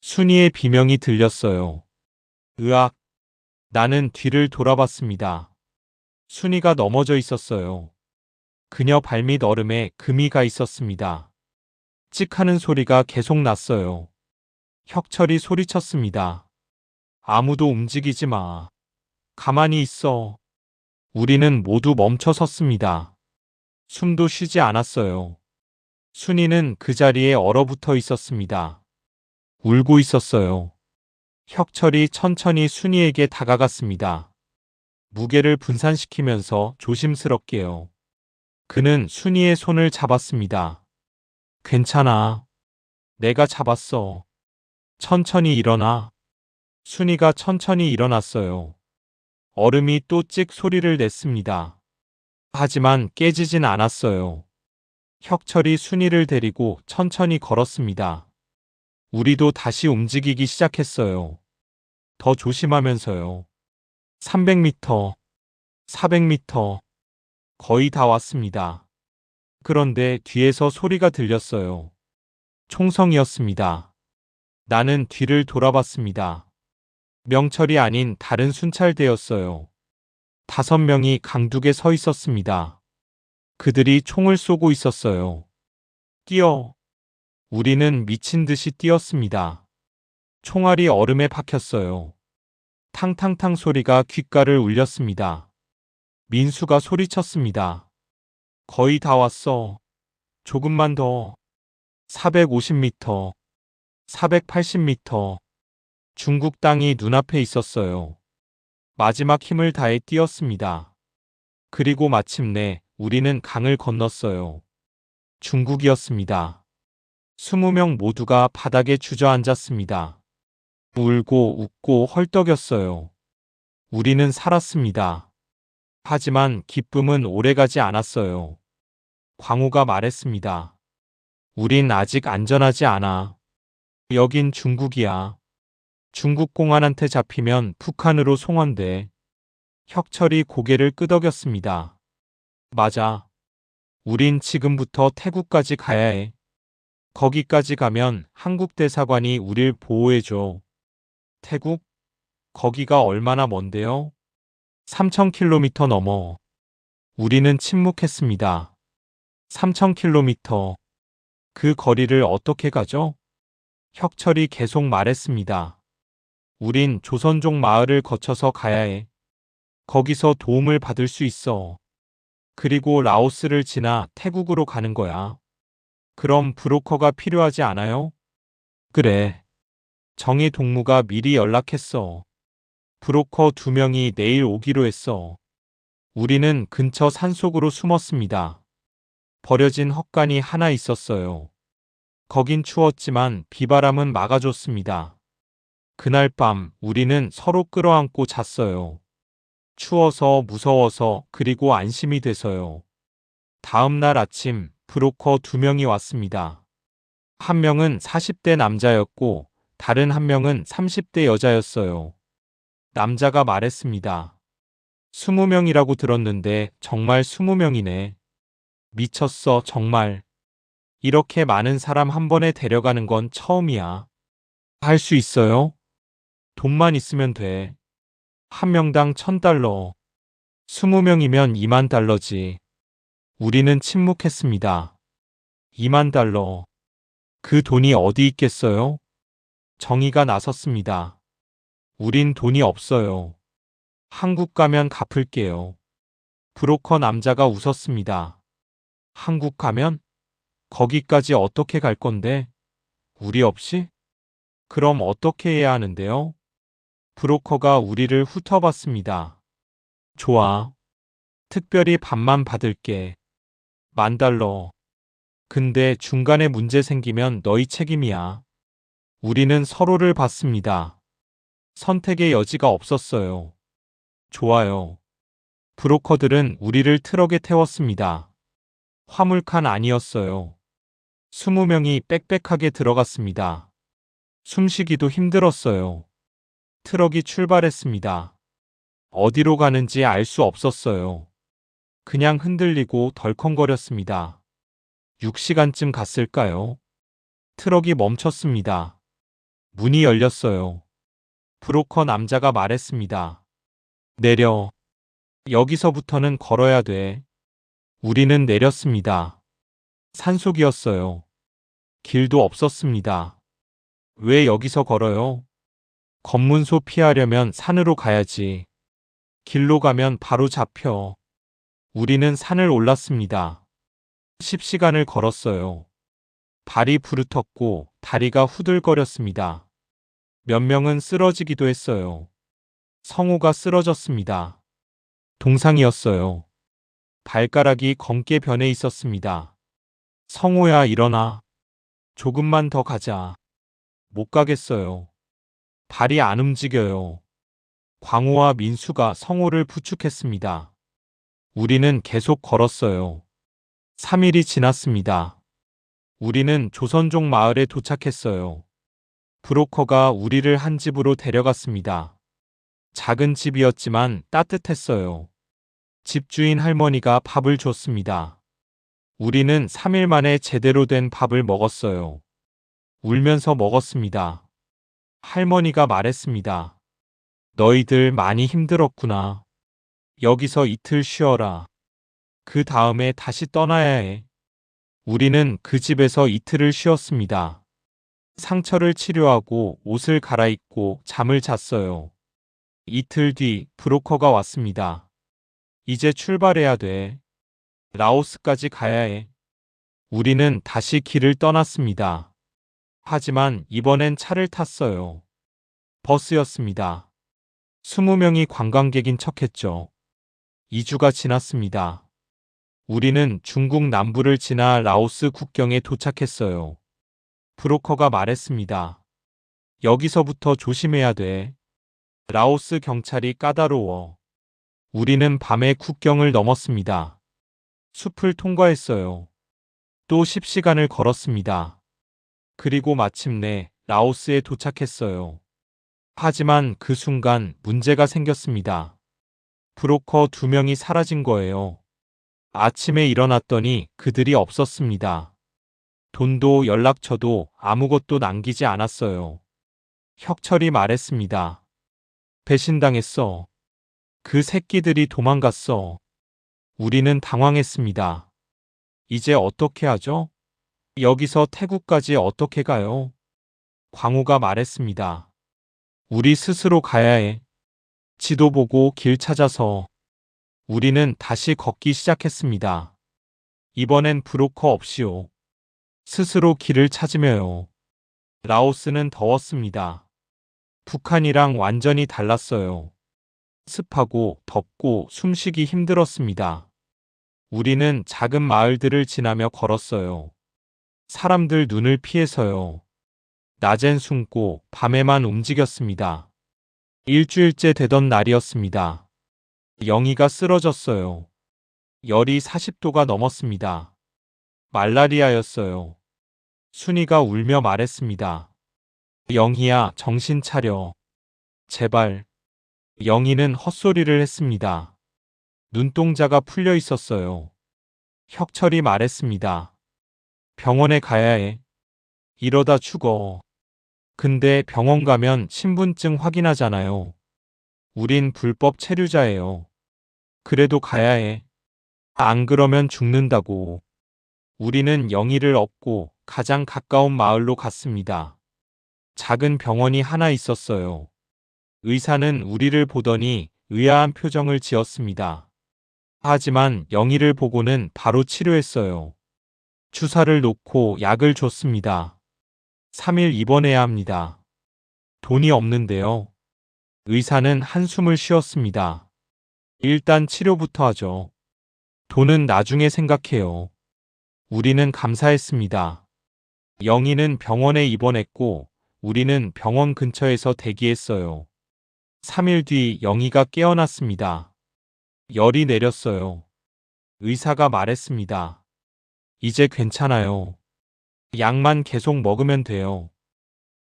순이의 비명이 들렸어요. 으악! 나는 뒤를 돌아봤습니다. 순이가 넘어져 있었어요. 그녀 발밑 얼음에 금이 가 있었습니다. 찍 하는 소리가 계속 났어요. 혁철이 소리쳤습니다. 아무도 움직이지 마. 가만히 있어. 우리는 모두 멈춰 섰습니다. 숨도 쉬지 않았어요. 순이는 그 자리에 얼어붙어 있었습니다. 울고 있었어요. 혁철이 천천히 순이에게 다가갔습니다. 무게를 분산시키면서 조심스럽게요. 그는 순이의 손을 잡았습니다. 괜찮아. 내가 잡았어. 천천히 일어나. 순이가 천천히 일어났어요. 얼음이 또 찍 소리를 냈습니다. 하지만 깨지진 않았어요. 혁철이 순이를 데리고 천천히 걸었습니다. 우리도 다시 움직이기 시작했어요. 더 조심하면서요. 300m, 400m, 거의 다 왔습니다. 그런데 뒤에서 소리가 들렸어요. 총성이었습니다. 나는 뒤를 돌아봤습니다. 명철이 아닌 다른 순찰대였어요. 5명이 강둑에 서 있었습니다. 그들이 총을 쏘고 있었어요. 뛰어! 우리는 미친 듯이 뛰었습니다. 총알이 얼음에 박혔어요. 탕탕탕 소리가 귓가를 울렸습니다. 민수가 소리쳤습니다. 거의 다 왔어. 조금만 더. 450m, 480m. 중국 땅이 눈앞에 있었어요. 마지막 힘을 다해 뛰었습니다. 그리고 마침내 우리는 강을 건넜어요. 중국이었습니다. 20명 모두가 바닥에 주저앉았습니다. 울고 웃고 헐떡였어요. 우리는 살았습니다. 하지만 기쁨은 오래가지 않았어요. 광우가 말했습니다. 우린 아직 안전하지 않아. 여긴 중국이야. 중국 공안한테 잡히면 북한으로 송환돼. 혁철이 고개를 끄덕였습니다. 맞아. 우린 지금부터 태국까지 가야 해. 거기까지 가면 한국 대사관이 우릴 보호해줘. 태국? 거기가 얼마나 먼데요? 3000km 넘어. 우리는 침묵했습니다. 3000km. 그 거리를 어떻게 가죠? 혁철이 계속 말했습니다. 우린 조선족 마을을 거쳐서 가야 해. 거기서 도움을 받을 수 있어. 그리고 라오스를 지나 태국으로 가는 거야. 그럼 브로커가 필요하지 않아요? 그래. 정의 동무가 미리 연락했어. 브로커 2명이 내일 오기로 했어. 우리는 근처 산속으로 숨었습니다. 버려진 헛간이 하나 있었어요. 거긴 추웠지만 비바람은 막아줬습니다. 그날 밤 우리는 서로 끌어안고 잤어요. 추워서 무서워서 그리고 안심이 돼서요. 다음 날 아침 브로커 2명이 왔습니다. 한 명은 40대 남자였고 다른 한 명은 30대 여자였어요. 남자가 말했습니다. 20명이라고 들었는데 정말 20명이네. 미쳤어, 정말. 이렇게 많은 사람 한 번에 데려가는 건 처음이야. 할 수 있어요? 돈만 있으면 돼. 한 명당 $1000. 20명이면 2만 달러지. 우리는 침묵했습니다. 2만 달러. 그 돈이 어디 있겠어요? 정의가 나섰습니다. 우린 돈이 없어요. 한국 가면 갚을게요. 브로커 남자가 웃었습니다. 한국 가면? 거기까지 어떻게 갈 건데? 우리 없이? 그럼 어떻게 해야 하는데요? 브로커가 우리를 훑어봤습니다. 좋아. 특별히 반만 받을게. 10,000달러. 근데 중간에 문제 생기면 너희 책임이야. 우리는 서로를 봤습니다. 선택의 여지가 없었어요. 좋아요. 브로커들은 우리를 트럭에 태웠습니다. 화물칸 아니었어요. 20명이 빽빽하게 들어갔습니다. 숨쉬기도 힘들었어요. 트럭이 출발했습니다. 어디로 가는지 알 수 없었어요. 그냥 흔들리고 덜컹거렸습니다. 6시간쯤 갔을까요? 트럭이 멈췄습니다. 문이 열렸어요. 브로커 남자가 말했습니다. 내려. 여기서부터는 걸어야 돼. 우리는 내렸습니다. 산속이었어요. 길도 없었습니다. 왜 여기서 걸어요? 검문소 피하려면 산으로 가야지. 길로 가면 바로 잡혀. 우리는 산을 올랐습니다. 10시간을 걸었어요. 발이 부르텄고 다리가 후들거렸습니다. 몇 명은 쓰러지기도 했어요. 성우가 쓰러졌습니다. 동상이었어요. 발가락이 검게 변해 있었습니다. 성우야, 일어나. 조금만 더 가자. 못 가겠어요. 발이 안 움직여요. 광호와 민수가 성우를 부축했습니다. 우리는 계속 걸었어요. 3일이 지났습니다. 우리는 조선족 마을에 도착했어요. 브로커가 우리를 한 집으로 데려갔습니다. 작은 집이었지만 따뜻했어요. 집주인 할머니가 밥을 줬습니다. 우리는 3일 만에 제대로 된 밥을 먹었어요. 울면서 먹었습니다. 할머니가 말했습니다. 너희들 많이 힘들었구나. 여기서 이틀 쉬어라. 그 다음에 다시 떠나야 해. 우리는 그 집에서 이틀을 쉬었습니다. 상처를 치료하고 옷을 갈아입고 잠을 잤어요. 이틀 뒤 브로커가 왔습니다. 이제 출발해야 돼. 라오스까지 가야 해. 우리는 다시 길을 떠났습니다. 하지만 이번엔 차를 탔어요. 버스였습니다. 20명이 관광객인 척했죠. 2주가 지났습니다. 우리는 중국 남부를 지나 라오스 국경에 도착했어요. 브로커가 말했습니다. 여기서부터 조심해야 돼. 라오스 경찰이 까다로워. 우리는 밤에 국경을 넘었습니다. 숲을 통과했어요. 또 10시간을 걸었습니다. 그리고 마침내 라오스에 도착했어요. 하지만 그 순간 문제가 생겼습니다. 브로커 2명이 사라진 거예요. 아침에 일어났더니 그들이 없었습니다. 돈도 연락처도 아무것도 남기지 않았어요. 혁철이 말했습니다. 배신당했어. 그 새끼들이 도망갔어. 우리는 당황했습니다. 이제 어떻게 하죠? 여기서 태국까지 어떻게 가요? 광우가 말했습니다. 우리 스스로 가야 해. 지도 보고 길 찾아서. 우리는 다시 걷기 시작했습니다. 이번엔 브로커 없이요. 스스로 길을 찾으며요. 라오스는 더웠습니다. 북한이랑 완전히 달랐어요. 습하고 덥고 숨쉬기 힘들었습니다. 우리는 작은 마을들을 지나며 걸었어요. 사람들 눈을 피해서요. 낮엔 숨고 밤에만 움직였습니다. 일주일째 되던 날이었습니다. 영희가 쓰러졌어요. 열이 40도가 넘었습니다. 말라리아였어요. 순이가 울며 말했습니다. 영희야, 정신 차려. 제발. 영희는 헛소리를 했습니다. 눈동자가 풀려 있었어요. 혁철이 말했습니다. 병원에 가야 해. 이러다 죽어. 근데 병원 가면 신분증 확인하잖아요. 우린 불법 체류자예요. 그래도 가야 해. 안 그러면 죽는다고. 우리는 영희를 업고 가장 가까운 마을로 갔습니다. 작은 병원이 하나 있었어요. 의사는 우리를 보더니 의아한 표정을 지었습니다. 하지만 영희를 보고는 바로 치료했어요. 주사를 놓고 약을 줬습니다. 3일 입원해야 합니다. 돈이 없는데요. 의사는 한숨을 쉬었습니다. 일단 치료부터 하죠. 돈은 나중에 생각해요. 우리는 감사했습니다. 영희는 병원에 입원했고 우리는 병원 근처에서 대기했어요. 3일 뒤 영희가 깨어났습니다. 열이 내렸어요. 의사가 말했습니다. 이제 괜찮아요. 약만 계속 먹으면 돼요.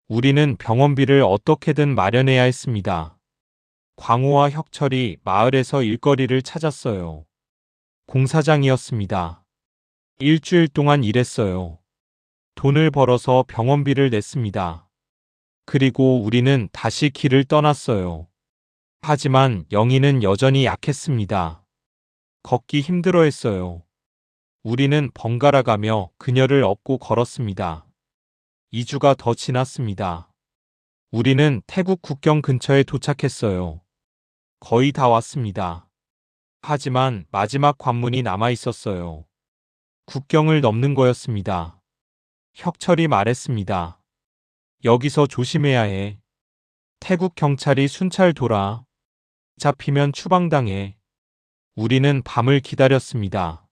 우리는 병원비를 어떻게든 마련해야 했습니다. 광호와 혁철이 마을에서 일거리를 찾았어요. 공사장이었습니다. 일주일 동안 일했어요. 돈을 벌어서 병원비를 냈습니다. 그리고 우리는 다시 길을 떠났어요. 하지만 영희는 여전히 약했습니다. 걷기 힘들어했어요. 우리는 번갈아 가며 그녀를 업고 걸었습니다. 2주가 더 지났습니다. 우리는 태국 국경 근처에 도착했어요. 거의 다 왔습니다. 하지만 마지막 관문이 남아 있었어요. 국경을 넘는 거였습니다. 혁철이 말했습니다. 여기서 조심해야 해. 태국 경찰이 순찰 돌아. 잡히면 추방당해. 우리는 밤을 기다렸습니다.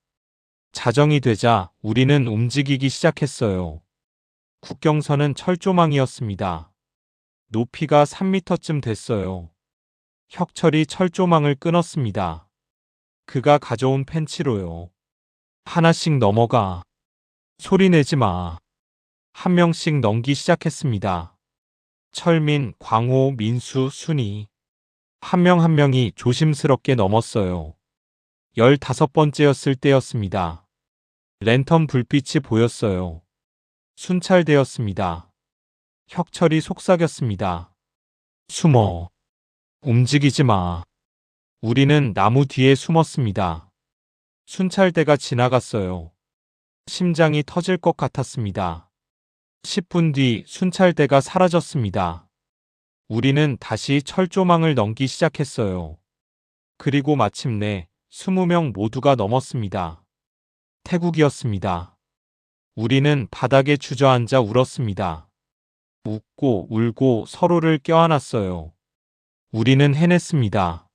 자정이 되자 우리는 움직이기 시작했어요. 국경선은 철조망이었습니다. 높이가 3미터쯤 됐어요. 혁철이 철조망을 끊었습니다. 그가 가져온 펜치로요. 하나씩 넘어가. 소리 내지 마. 한 명씩 넘기 시작했습니다. 철민, 광호, 민수, 순이. 한 명 한 명이 조심스럽게 넘었어요. 15번째였을 때였습니다. 랜턴 불빛이 보였어요. 순찰되었습니다. 혁철이 속삭였습니다. 숨어. 움직이지 마. 우리는 나무 뒤에 숨었습니다. 순찰대가 지나갔어요. 심장이 터질 것 같았습니다. 10분 뒤 순찰대가 사라졌습니다. 우리는 다시 철조망을 넘기 시작했어요. 그리고 마침내 20명 모두가 넘었습니다. 태국이었습니다. 우리는 바닥에 주저앉아 울었습니다. 웃고 울고 서로를 껴안았어요. 우리는 해냈습니다.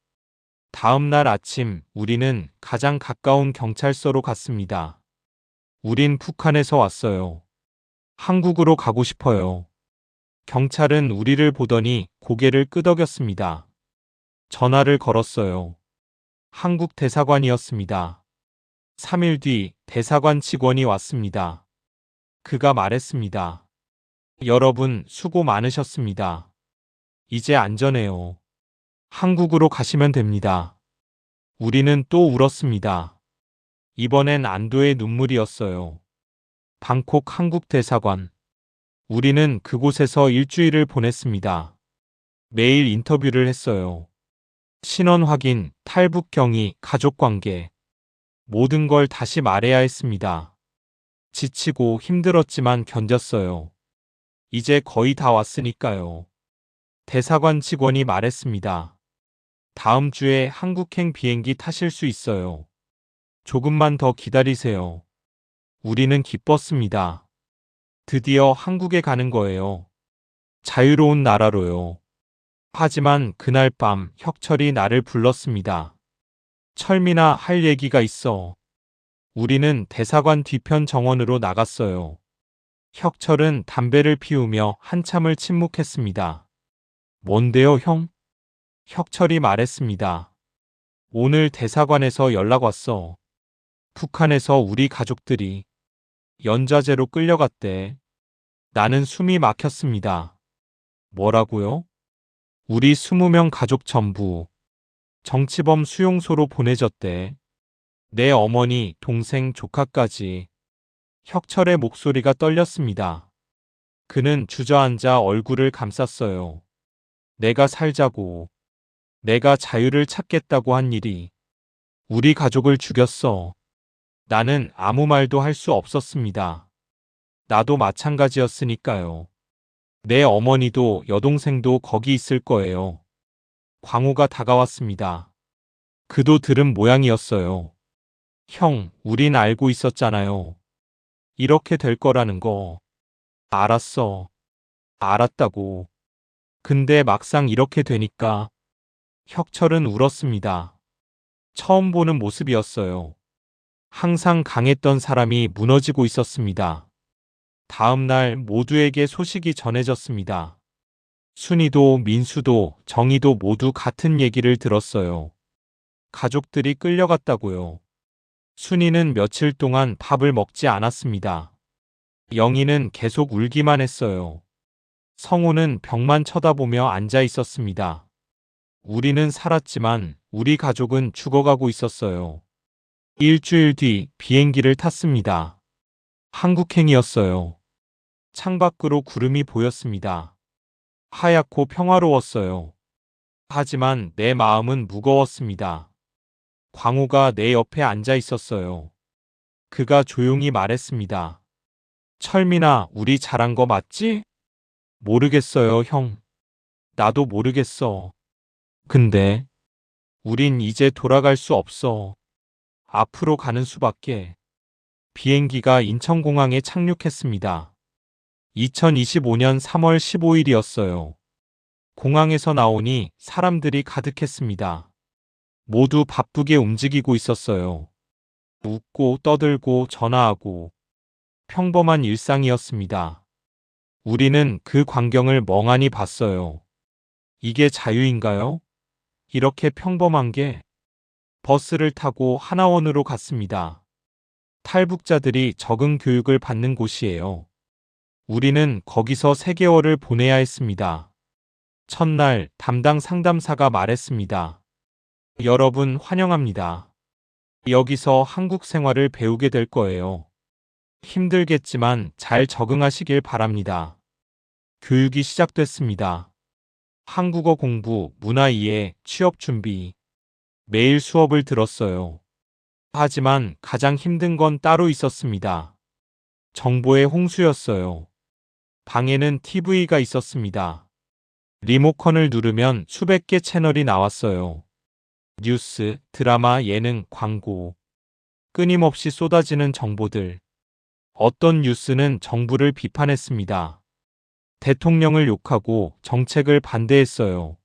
다음 날 아침 우리는 가장 가까운 경찰서로 갔습니다. 우린 북한에서 왔어요. 한국으로 가고 싶어요. 경찰은 우리를 보더니 고개를 끄덕였습니다. 전화를 걸었어요. 한국 대사관이었습니다. 3일 뒤 대사관 직원이 왔습니다. 그가 말했습니다. 여러분 수고 많으셨습니다. 이제 안전해요. 한국으로 가시면 됩니다. 우리는 또 울었습니다. 이번엔 안도의 눈물이었어요. 방콕 한국 대사관. 우리는 그곳에서 일주일을 보냈습니다. 매일 인터뷰를 했어요. 신원 확인, 탈북 경위, 가족 관계. 모든 걸 다시 말해야 했습니다. 지치고 힘들었지만 견뎠어요. 이제 거의 다 왔으니까요. 대사관 직원이 말했습니다. 다음 주에 한국행 비행기 타실 수 있어요. 조금만 더 기다리세요. 우리는 기뻤습니다. 드디어 한국에 가는 거예요. 자유로운 나라로요. 하지만 그날 밤 혁철이 나를 불렀습니다. 철민아, 할 얘기가 있어. 우리는 대사관 뒤편 정원으로 나갔어요. 혁철은 담배를 피우며 한참을 침묵했습니다. 뭔데요, 형? 혁철이 말했습니다. 오늘 대사관에서 연락 왔어. 북한에서 우리 가족들이 연좌제로 끌려갔대. 나는 숨이 막혔습니다. 뭐라고요? 우리 20명 가족 전부 정치범 수용소로 보내졌대. 내 어머니, 동생, 조카까지. 혁철의 목소리가 떨렸습니다. 그는 주저앉아 얼굴을 감쌌어요. 내가 살자고, 내가 자유를 찾겠다고 한 일이 우리 가족을 죽였어. 나는 아무 말도 할 수 없었습니다. 나도 마찬가지였으니까요. 내 어머니도 여동생도 거기 있을 거예요. 광우가 다가왔습니다. 그도 들은 모양이었어요. 형, 우린 알고 있었잖아요. 이렇게 될 거라는 거. 알았어. 알았다고. 근데 막상 이렇게 되니까 혁철은 울었습니다. 처음 보는 모습이었어요. 항상 강했던 사람이 무너지고 있었습니다. 다음 날 모두에게 소식이 전해졌습니다. 순이도 민수도 정희도 모두 같은 얘기를 들었어요. 가족들이 끌려갔다고요. 순이는 며칠 동안 밥을 먹지 않았습니다. 영희는 계속 울기만 했어요. 성우는 벽만 쳐다보며 앉아 있었습니다. 우리는 살았지만 우리 가족은 죽어가고 있었어요. 일주일 뒤 비행기를 탔습니다. 한국행이었어요. 창밖으로 구름이 보였습니다. 하얗고 평화로웠어요. 하지만 내 마음은 무거웠습니다. 광우가 내 옆에 앉아 있었어요. 그가 조용히 말했습니다. 철민아, 우리 잘한 거 맞지? 모르겠어요, 형. 나도 모르겠어. 근데 우린 이제 돌아갈 수 없어. 앞으로 가는 수밖에. 비행기가 인천공항에 착륙했습니다. 2025년 3월 15일이었어요. 공항에서 나오니 사람들이 가득했습니다. 모두 바쁘게 움직이고 있었어요. 웃고 떠들고 전화하고 평범한 일상이었습니다. 우리는 그 광경을 멍하니 봤어요. 이게 자유인가요? 이렇게 평범한 게. 버스를 타고 하나원으로 갔습니다. 탈북자들이 적응 교육을 받는 곳이에요. 우리는 거기서 3개월을 보내야 했습니다. 첫날 담당 상담사가 말했습니다. 여러분 환영합니다. 여기서 한국 생활을 배우게 될 거예요. 힘들겠지만 잘 적응하시길 바랍니다. 교육이 시작됐습니다. 한국어 공부, 문화 이해, 취업 준비. 매일 수업을 들었어요. 하지만 가장 힘든 건 따로 있었습니다. 정보의 홍수였어요. 방에는 TV가 있었습니다. 리모컨을 누르면 수백 개 채널이 나왔어요. 뉴스, 드라마, 예능, 광고. 끊임없이 쏟아지는 정보들. 어떤 뉴스는 정부를 비판했습니다. 대통령을 욕하고 정책을 반대했어요.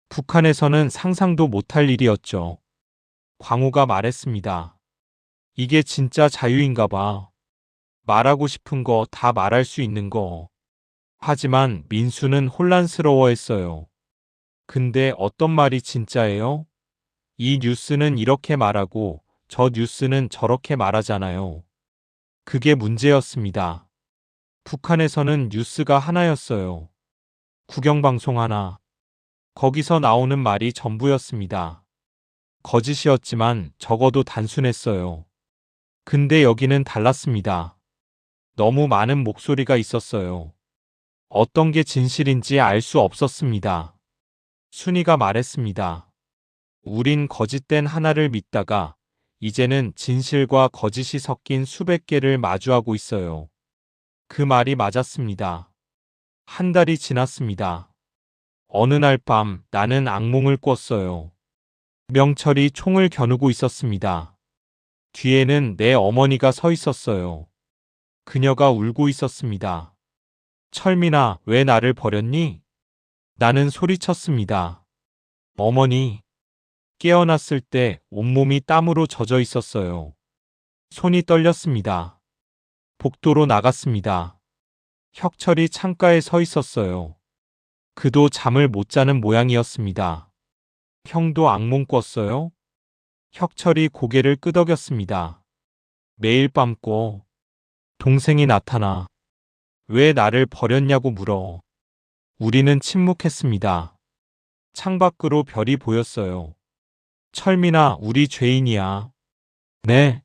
북한에서는 상상도 못할 일이었죠. 광우가 말했습니다. 이게 진짜 자유인가 봐. 말하고 싶은 거 다 말할 수 있는 거. 하지만 민수는 혼란스러워했어요. 근데 어떤 말이 진짜예요? 이 뉴스는 이렇게 말하고 저 뉴스는 저렇게 말하잖아요. 그게 문제였습니다. 북한에서는 뉴스가 하나였어요. 국영방송 하나. 거기서 나오는 말이 전부였습니다. 거짓이었지만 적어도 단순했어요. 근데 여기는 달랐습니다. 너무 많은 목소리가 있었어요. 어떤 게 진실인지 알 수 없었습니다. 순이가 말했습니다. 우린 거짓된 하나를 믿다가 이제는 진실과 거짓이 섞인 수백 개를 마주하고 있어요. 그 말이 맞았습니다. 한 달이 지났습니다. 어느 날 밤 나는 악몽을 꿨어요. 명철이 총을 겨누고 있었습니다. 뒤에는 내 어머니가 서 있었어요. 그녀가 울고 있었습니다. 철민아, 왜 나를 버렸니? 나는 소리쳤습니다. 어머니. 깨어났을 때 온몸이 땀으로 젖어 있었어요. 손이 떨렸습니다. 복도로 나갔습니다. 혁철이 창가에 서 있었어요. 그도 잠을 못 자는 모양이었습니다. 형도 악몽 꿨어요? 혁철이 고개를 끄덕였습니다. 매일 밤 꿔. 동생이 나타나. 왜 나를 버렸냐고 물어. 우리는 침묵했습니다. 창밖으로 별이 보였어요. 철민아, 우리 죄인이야. 네.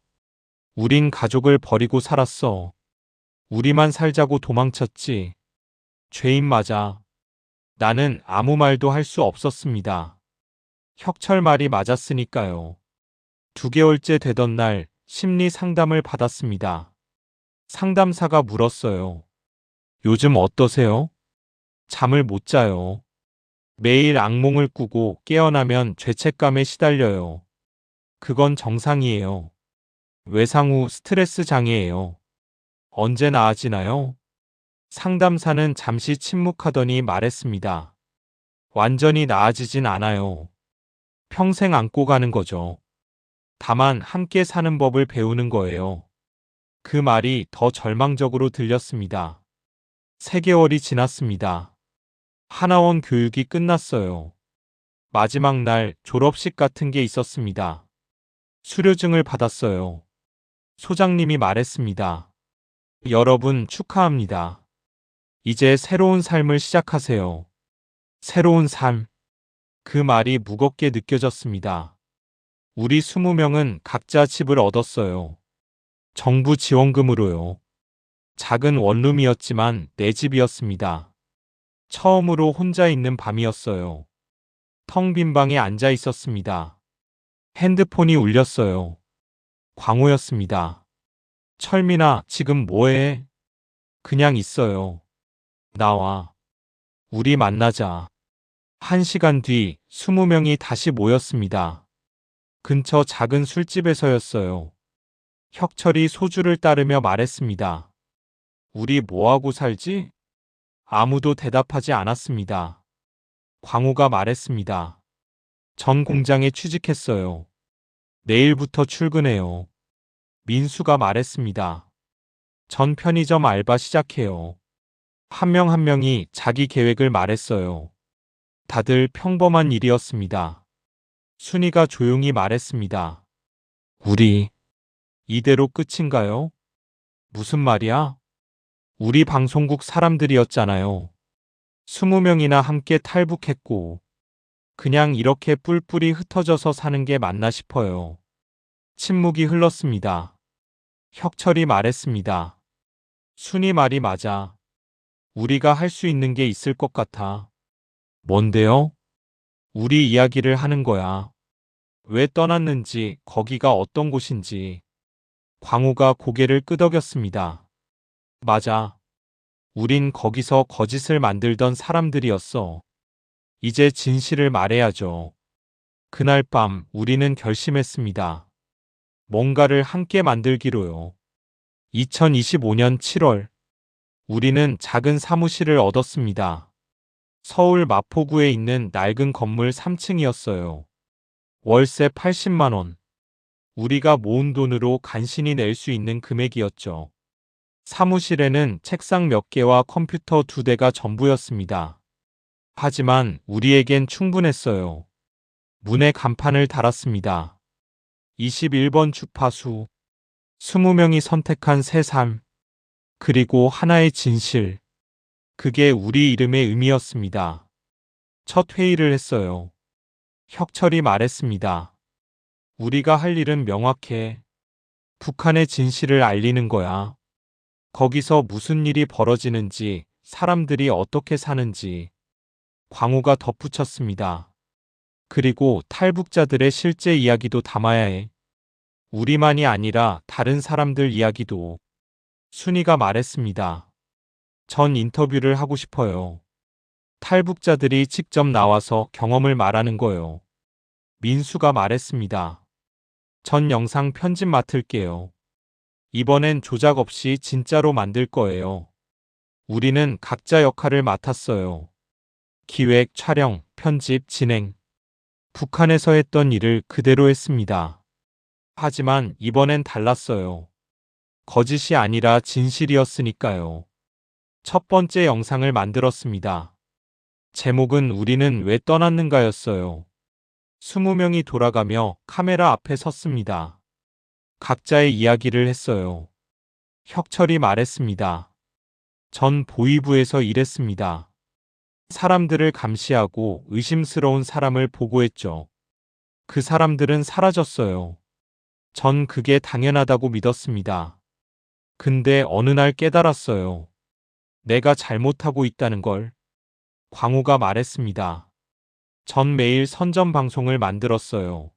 우린 가족을 버리고 살았어. 우리만 살자고 도망쳤지. 죄인 맞아. 나는 아무 말도 할 수 없었습니다. 혁철 말이 맞았으니까요. 2개월째 되던 날 심리 상담을 받았습니다. 상담사가 물었어요. 요즘 어떠세요? 잠을 못 자요. 매일 악몽을 꾸고 깨어나면 죄책감에 시달려요. 그건 정상이에요. 외상 후 스트레스 장애예요. 언제 나아지나요? 상담사는 잠시 침묵하더니 말했습니다. 완전히 나아지진 않아요. 평생 안고 가는 거죠. 다만 함께 사는 법을 배우는 거예요. 그 말이 더 절망적으로 들렸습니다. 3개월이 지났습니다. 하나원 교육이 끝났어요. 마지막 날 졸업식 같은 게 있었습니다. 수료증을 받았어요. 소장님이 말했습니다. 여러분 축하합니다. 이제 새로운 삶을 시작하세요. 새로운 삶. 그 말이 무겁게 느껴졌습니다. 우리 20명은 각자 집을 얻었어요. 정부 지원금으로요. 작은 원룸이었지만 내 집이었습니다. 처음으로 혼자 있는 밤이었어요. 텅 빈 방에 앉아 있었습니다. 핸드폰이 울렸어요. 광호였습니다. 철민아, 지금 뭐해? 그냥 있어요. 나와. 우리 만나자. 1시간 뒤 20명이 다시 모였습니다. 근처 작은 술집에서였어요. 혁철이 소주를 따르며 말했습니다. 우리 뭐하고 살지? 아무도 대답하지 않았습니다. 광호가 말했습니다. 전 공장에 취직했어요. 내일부터 출근해요. 민수가 말했습니다. 전 편의점 알바 시작해요. 한 명 한 명이 자기 계획을 말했어요. 다들 평범한 일이었습니다. 순이가 조용히 말했습니다. 우리 이대로 끝인가요? 무슨 말이야? 우리 방송국 사람들이었잖아요. 20명이나 함께 탈북했고 그냥 이렇게 뿔뿔이 흩어져서 사는 게 맞나 싶어요. 침묵이 흘렀습니다. 혁철이 말했습니다. 순이 말이 맞아. 우리가 할 수 있는 게 있을 것 같아. 뭔데요? 우리 이야기를 하는 거야. 왜 떠났는지, 거기가 어떤 곳인지. 광우가 고개를 끄덕였습니다. 맞아. 우린 거기서 거짓을 만들던 사람들이었어. 이제 진실을 말해야죠. 그날 밤 우리는 결심했습니다. 뭔가를 함께 만들기로요. 2025년 7월, 우리는 작은 사무실을 얻었습니다. 서울 마포구에 있는 낡은 건물 3층이었어요. 월세 80만 원. 우리가 모은 돈으로 간신히 낼 수 있는 금액이었죠. 사무실에는 책상 몇 개와 컴퓨터 2대가 전부였습니다. 하지만 우리에겐 충분했어요. 문에 간판을 달았습니다. 21번 주파수. 20명이 선택한 새 삶. 그리고 하나의 진실. 그게 우리 이름의 의미였습니다. 첫 회의를 했어요. 혁철이 말했습니다. 우리가 할 일은 명확해. 북한의 진실을 알리는 거야. 거기서 무슨 일이 벌어지는지, 사람들이 어떻게 사는지. 광우가 덧붙였습니다. 그리고 탈북자들의 실제 이야기도 담아야 해. 우리만이 아니라 다른 사람들 이야기도. 순이가 말했습니다. 전 인터뷰를 하고 싶어요. 탈북자들이 직접 나와서 경험을 말하는 거요. 민수가 말했습니다. 전 영상 편집 맡을게요. 이번엔 조작 없이 진짜로 만들 거예요. 우리는 각자 역할을 맡았어요. 기획, 촬영, 편집, 진행. 북한에서 했던 일을 그대로 했습니다. 하지만 이번엔 달랐어요. 거짓이 아니라 진실이었으니까요. 첫 번째 영상을 만들었습니다. 제목은 우리는 왜 떠났는가였어요. 20명이 돌아가며 카메라 앞에 섰습니다. 각자의 이야기를 했어요. 혁철이 말했습니다. 전 보위부에서 일했습니다. 사람들을 감시하고 의심스러운 사람을 보고했죠. 그 사람들은 사라졌어요. 전 그게 당연하다고 믿었습니다. 근데 어느 날 깨달았어요. 내가 잘못하고 있다는 걸. 광우가 말했습니다. 전 매일 선전 방송을 만들었어요.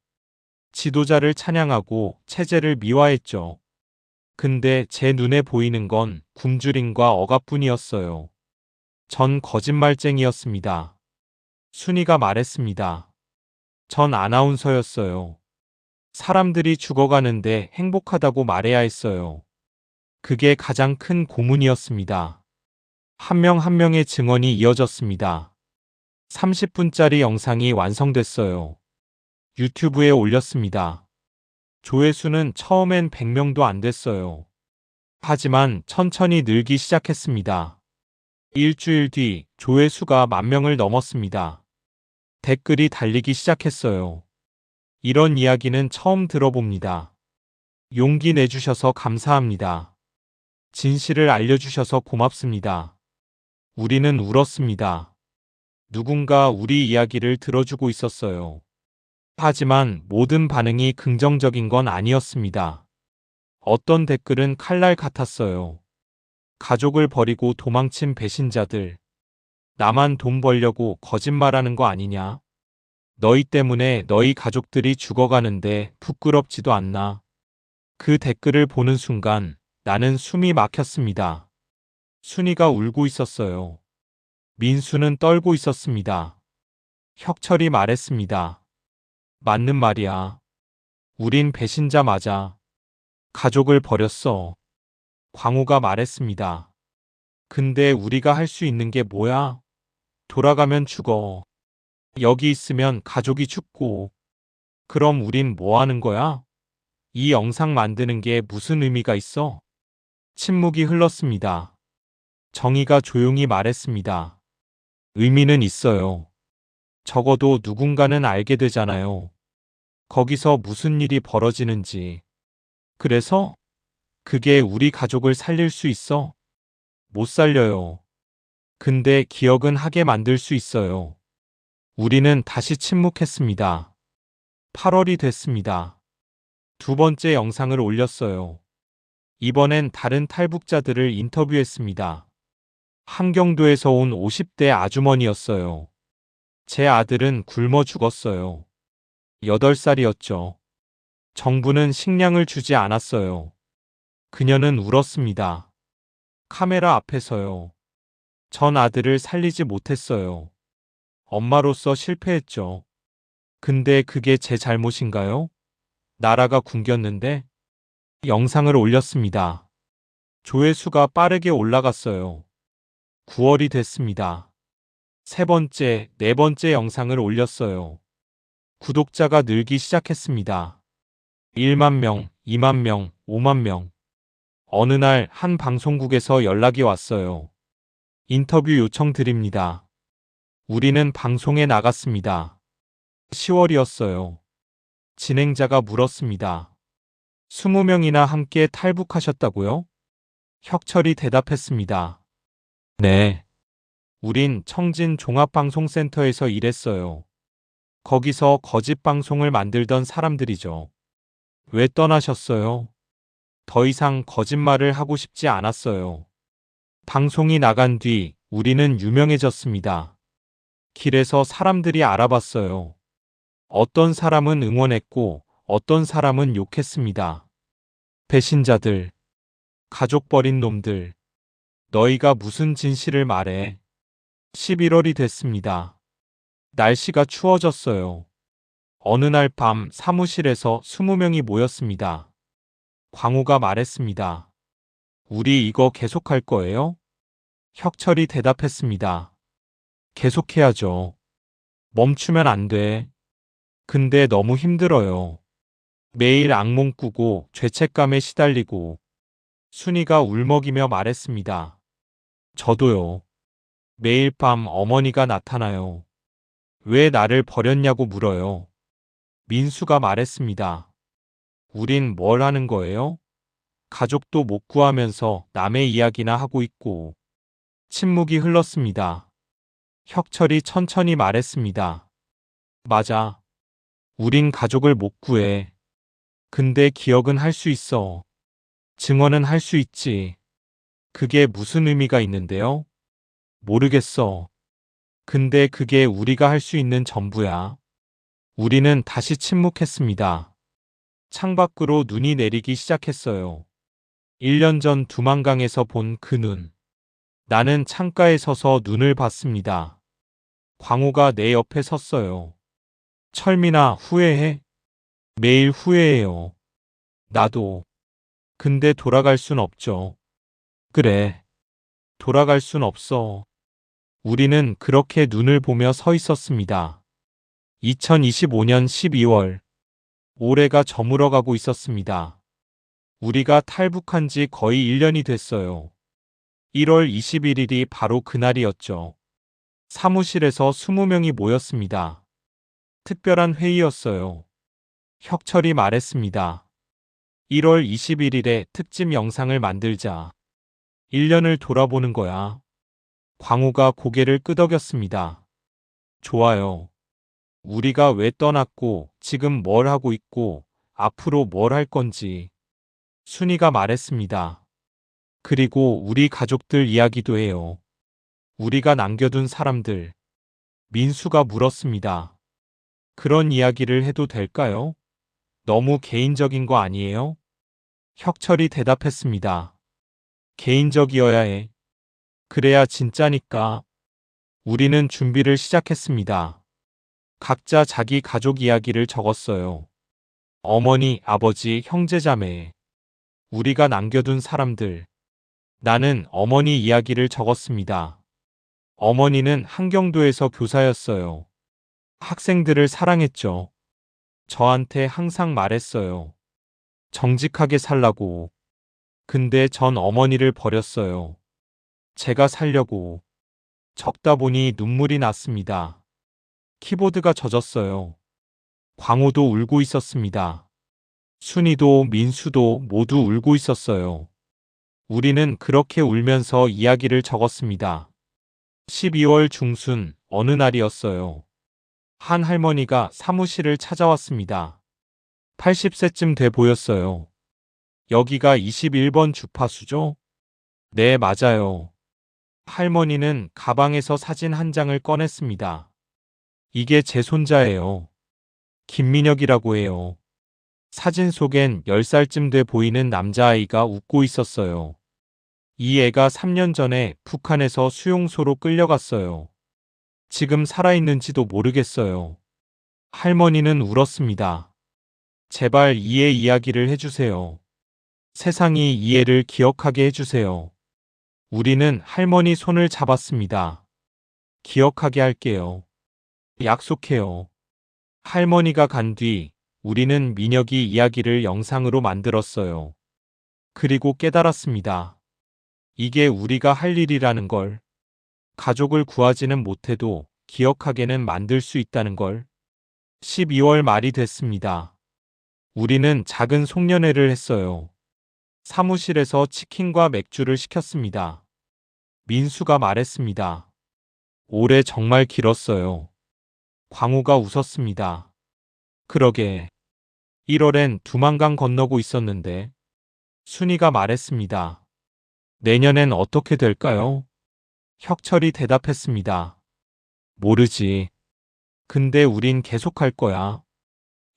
지도자를 찬양하고 체제를 미화했죠. 근데 제 눈에 보이는 건 굶주림과 억압뿐이었어요. 전 거짓말쟁이였습니다. 순이가 말했습니다. 전 아나운서였어요. 사람들이 죽어가는데 행복하다고 말해야 했어요. 그게 가장 큰 고문이었습니다. 한 명 한 명의 증언이 이어졌습니다. 30분짜리 영상이 완성됐어요. 유튜브에 올렸습니다. 조회수는 처음엔 100명도 안 됐어요. 하지만 천천히 늘기 시작했습니다. 일주일 뒤 조회수가 10,000명을 넘었습니다. 댓글이 달리기 시작했어요. 이런 이야기는 처음 들어봅니다. 용기 내주셔서 감사합니다. 진실을 알려주셔서 고맙습니다. 우리는 울었습니다. 누군가 우리 이야기를 들어주고 있었어요. 하지만 모든 반응이 긍정적인 건 아니었습니다. 어떤 댓글은 칼날 같았어요. 가족을 버리고 도망친 배신자들. 나만 돈 벌려고 거짓말하는 거 아니냐? 너희 때문에 너희 가족들이 죽어가는데 부끄럽지도 않나? 그 댓글을 보는 순간 나는 숨이 막혔습니다. 순이가 울고 있었어요. 민수는 떨고 있었습니다. 혁철이 말했습니다. 맞는 말이야. 우린 배신자 맞아. 가족을 버렸어. 광우가 말했습니다. 근데 우리가 할 수 있는 게 뭐야? 돌아가면 죽어. 여기 있으면 가족이 죽고. 그럼 우린 뭐 하는 거야? 이 영상 만드는 게 무슨 의미가 있어? 침묵이 흘렀습니다. 정희가 조용히 말했습니다. 의미는 있어요. 적어도 누군가는 알게 되잖아요. 거기서 무슨 일이 벌어지는지. 그래서 그게 우리 가족을 살릴 수 있어? 못 살려요. 근데 기억은 하게 만들 수 있어요. 우리는 다시 침묵했습니다. 8월이 됐습니다. 두 번째 영상을 올렸어요. 이번엔 다른 탈북자들을 인터뷰했습니다. 함경도에서 온 50대 아주머니였어요. 제 아들은 굶어 죽었어요. 8살이었죠. 정부는 식량을 주지 않았어요. 그녀는 울었습니다. 카메라 앞에서요. 전 아들을 살리지 못했어요. 엄마로서 실패했죠. 근데 그게 제 잘못인가요? 나라가 굶겼는데? 영상을 올렸습니다. 조회수가 빠르게 올라갔어요. 9월이 됐습니다. 세 번째, 네 번째 영상을 올렸어요. 구독자가 늘기 시작했습니다. 1만 명, 2만 명, 5만 명. 어느 날 한 방송국에서 연락이 왔어요. 인터뷰 요청 드립니다. 우리는 방송에 나갔습니다. 10월이었어요. 진행자가 물었습니다. 20명이나 함께 탈북하셨다고요? 혁철이 대답했습니다. 네. 우린 청진 종합방송센터에서 일했어요. 거기서 거짓 방송을 만들던 사람들이죠. 왜 떠나셨어요? 더 이상 거짓말을 하고 싶지 않았어요. 방송이 나간 뒤 우리는 유명해졌습니다. 길에서 사람들이 알아봤어요. 어떤 사람은 응원했고 어떤 사람은 욕했습니다. 배신자들, 가족 버린 놈들, 너희가 무슨 진실을 말해? 11월이 됐습니다. 날씨가 추워졌어요. 어느 날 밤 사무실에서 20명이 모였습니다. 광우가 말했습니다. 우리 이거 계속할 거예요? 혁철이 대답했습니다. 계속해야죠. 멈추면 안 돼. 근데 너무 힘들어요. 매일 악몽 꾸고 죄책감에 시달리고. 순이가 울먹이며 말했습니다. 저도요. 매일 밤 어머니가 나타나요. 왜 나를 버렸냐고 물어요. 민수가 말했습니다. 우린 뭘 하는 거예요? 가족도 못 구하면서 남의 이야기나 하고 있고. 침묵이 흘렀습니다. 혁철이 천천히 말했습니다. 맞아. 우린 가족을 못 구해. 근데 기억은 할 수 있어. 증언은 할 수 있지. 그게 무슨 의미가 있는데요? 모르겠어. 근데 그게 우리가 할 수 있는 전부야. 우리는 다시 침묵했습니다. 창밖으로 눈이 내리기 시작했어요. 1년 전 두만강에서 본 그 눈. 나는 창가에 서서 눈을 봤습니다. 광호가 내 옆에 섰어요. 철민아, 후회해? 매일 후회해요. 나도. 근데 돌아갈 순 없죠. 그래. 돌아갈 순 없어. 우리는 그렇게 눈을 보며 서 있었습니다. 2025년 12월. 올해가 저물어가고 있었습니다. 우리가 탈북한 지 거의 1년이 됐어요. 1월 21일이 바로 그날이었죠. 사무실에서 20명이 모였습니다. 특별한 회의였어요. 혁철이 말했습니다. 1월 21일에 특집 영상을 만들자. 1년을 돌아보는 거야. 광우가 고개를 끄덕였습니다. 좋아요. 우리가 왜 떠났고, 지금 뭘 하고 있고, 앞으로 뭘 할 건지. 순이가 말했습니다. 그리고 우리 가족들 이야기도 해요. 우리가 남겨둔 사람들. 민수가 물었습니다. 그런 이야기를 해도 될까요? 너무 개인적인 거 아니에요? 혁철이 대답했습니다. 개인적이어야 해. 그래야 진짜니까. 우리는 준비를 시작했습니다. 각자 자기 가족 이야기를 적었어요. 어머니, 아버지, 형제자매. 우리가 남겨둔 사람들. 나는 어머니 이야기를 적었습니다. 어머니는 한경도에서 교사였어요. 학생들을 사랑했죠. 저한테 항상 말했어요. 정직하게 살라고. 근데 전 어머니를 버렸어요. 제가 살려고. 적다 보니 눈물이 났습니다. 키보드가 젖었어요. 광호도 울고 있었습니다. 순이도 민수도 모두 울고 있었어요. 우리는 그렇게 울면서 이야기를 적었습니다. 12월 중순 어느 날이었어요. 한 할머니가 사무실을 찾아왔습니다. 80세쯤 돼 보였어요. 여기가 21번 주파수죠? 네, 맞아요. 할머니는 가방에서 사진 한 장을 꺼냈습니다. 이게 제 손자예요. 김민혁이라고 해요. 사진 속엔 10살쯤 돼 보이는 남자아이가 웃고 있었어요. 이 애가 3년 전에 북한에서 수용소로 끌려갔어요. 지금 살아있는지도 모르겠어요. 할머니는 울었습니다. 제발 이 애 이야기를 해주세요. 세상이 이 애를 기억하게 해주세요. 우리는 할머니 손을 잡았습니다. 기억하게 할게요. 약속해요. 할머니가 간 뒤 우리는 민혁이 이야기를 영상으로 만들었어요. 그리고 깨달았습니다. 이게 우리가 할 일이라는 걸. 가족을 구하지는 못해도 기억하게는 만들 수 있다는 걸. 12월 말이 됐습니다. 우리는 작은 송년회를 했어요. 사무실에서 치킨과 맥주를 시켰습니다. 민수가 말했습니다. 올해 정말 길었어요. 광우가 웃었습니다. 그러게. 1월엔 두만강 건너고 있었는데. 순이가 말했습니다. 내년엔 어떻게 될까요? 혁철이 대답했습니다. 모르지. 근데 우린 계속할 거야.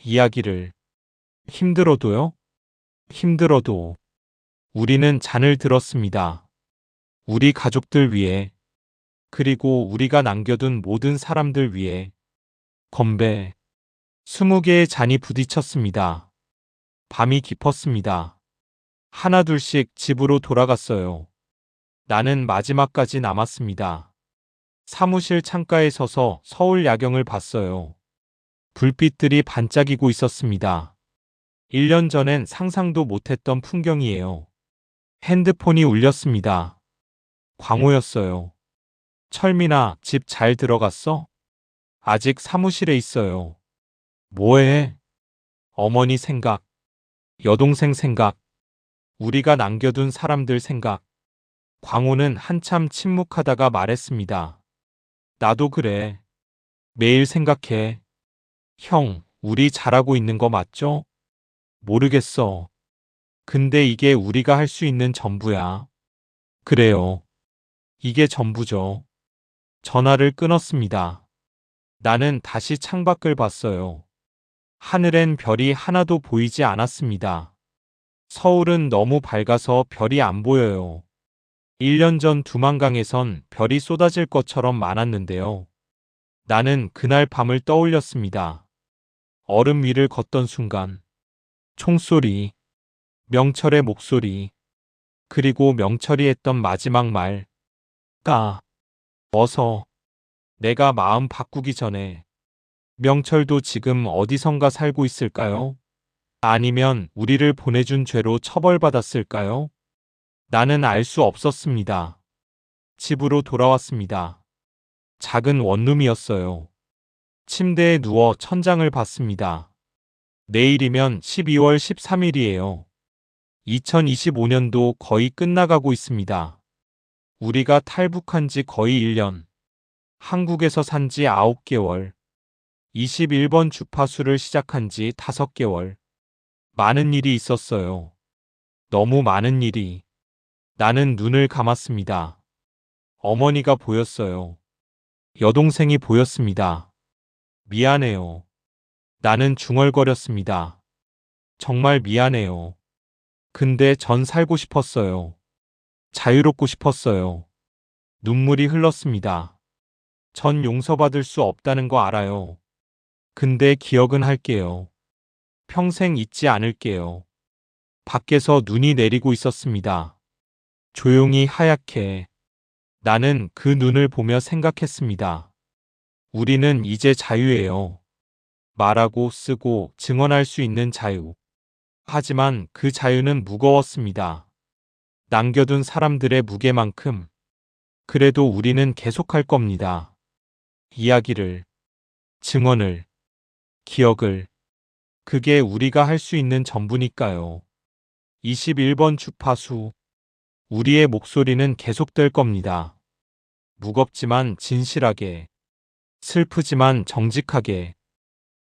이야기를. 힘들어도요? 힘들어도. 우리는 잔을 들었습니다. 우리 가족들 위해. 그리고 우리가 남겨둔 모든 사람들 위해. 건배. 20개의 잔이 부딪혔습니다. 밤이 깊었습니다. 하나둘씩 집으로 돌아갔어요. 나는 마지막까지 남았습니다. 사무실 창가에 서서 서울 야경을 봤어요. 불빛들이 반짝이고 있었습니다. 1년 전엔 상상도 못했던 풍경이에요. 핸드폰이 울렸습니다. 광호였어요. 철민아, 집 잘 들어갔어? 아직 사무실에 있어요. 뭐해? 어머니 생각, 여동생 생각, 우리가 남겨둔 사람들 생각. 광호는 한참 침묵하다가 말했습니다. 나도 그래. 매일 생각해. 형, 우리 잘하고 있는 거 맞죠? 모르겠어. 근데 이게 우리가 할 수 있는 전부야. 그래요. 이게 전부죠. 전화를 끊었습니다. 나는 다시 창밖을 봤어요. 하늘엔 별이 하나도 보이지 않았습니다. 서울은 너무 밝아서 별이 안 보여요. 1년 전 두만강에선 별이 쏟아질 것처럼 많았는데요. 나는 그날 밤을 떠올렸습니다. 얼음 위를 걷던 순간, 총소리, 명철의 목소리, 그리고 명철이 했던 마지막 말, 어서, 내가 마음 바꾸기 전에. 명철도 지금 어디선가 살고 있을까요? 아니면 우리를 보내준 죄로 처벌받았을까요? 나는 알 수 없었습니다. 집으로 돌아왔습니다. 작은 원룸이었어요. 침대에 누워 천장을 봤습니다. 내일이면 12월 13일이에요. 2025년도 거의 끝나가고 있습니다. 우리가 탈북한 지 거의 1년. 한국에서 산 지 9개월. 21번 주파수를 시작한 지 5개월. 많은 일이 있었어요. 너무 많은 일이. 나는 눈을 감았습니다. 어머니가 보였어요. 여동생이 보였습니다. 미안해요. 나는 중얼거렸습니다. 정말 미안해요. 근데 전 살고 싶었어요. 자유롭고 싶었어요. 눈물이 흘렀습니다. 전 용서받을 수 없다는 거 알아요. 근데 기억은 할게요. 평생 잊지 않을게요. 밖에서 눈이 내리고 있었습니다. 조용히 하얗게. 나는 그 눈을 보며 생각했습니다. 우리는 이제 자유예요. 말하고 쓰고 증언할 수 있는 자유. 하지만 그 자유는 무거웠습니다. 남겨둔 사람들의 무게만큼. 그래도 우리는 계속할 겁니다. 이야기를, 증언을, 기억을. 그게 우리가 할 수 있는 전부니까요. 21번 주파수. 우리의 목소리는 계속될 겁니다. 무겁지만 진실하게. 슬프지만 정직하게.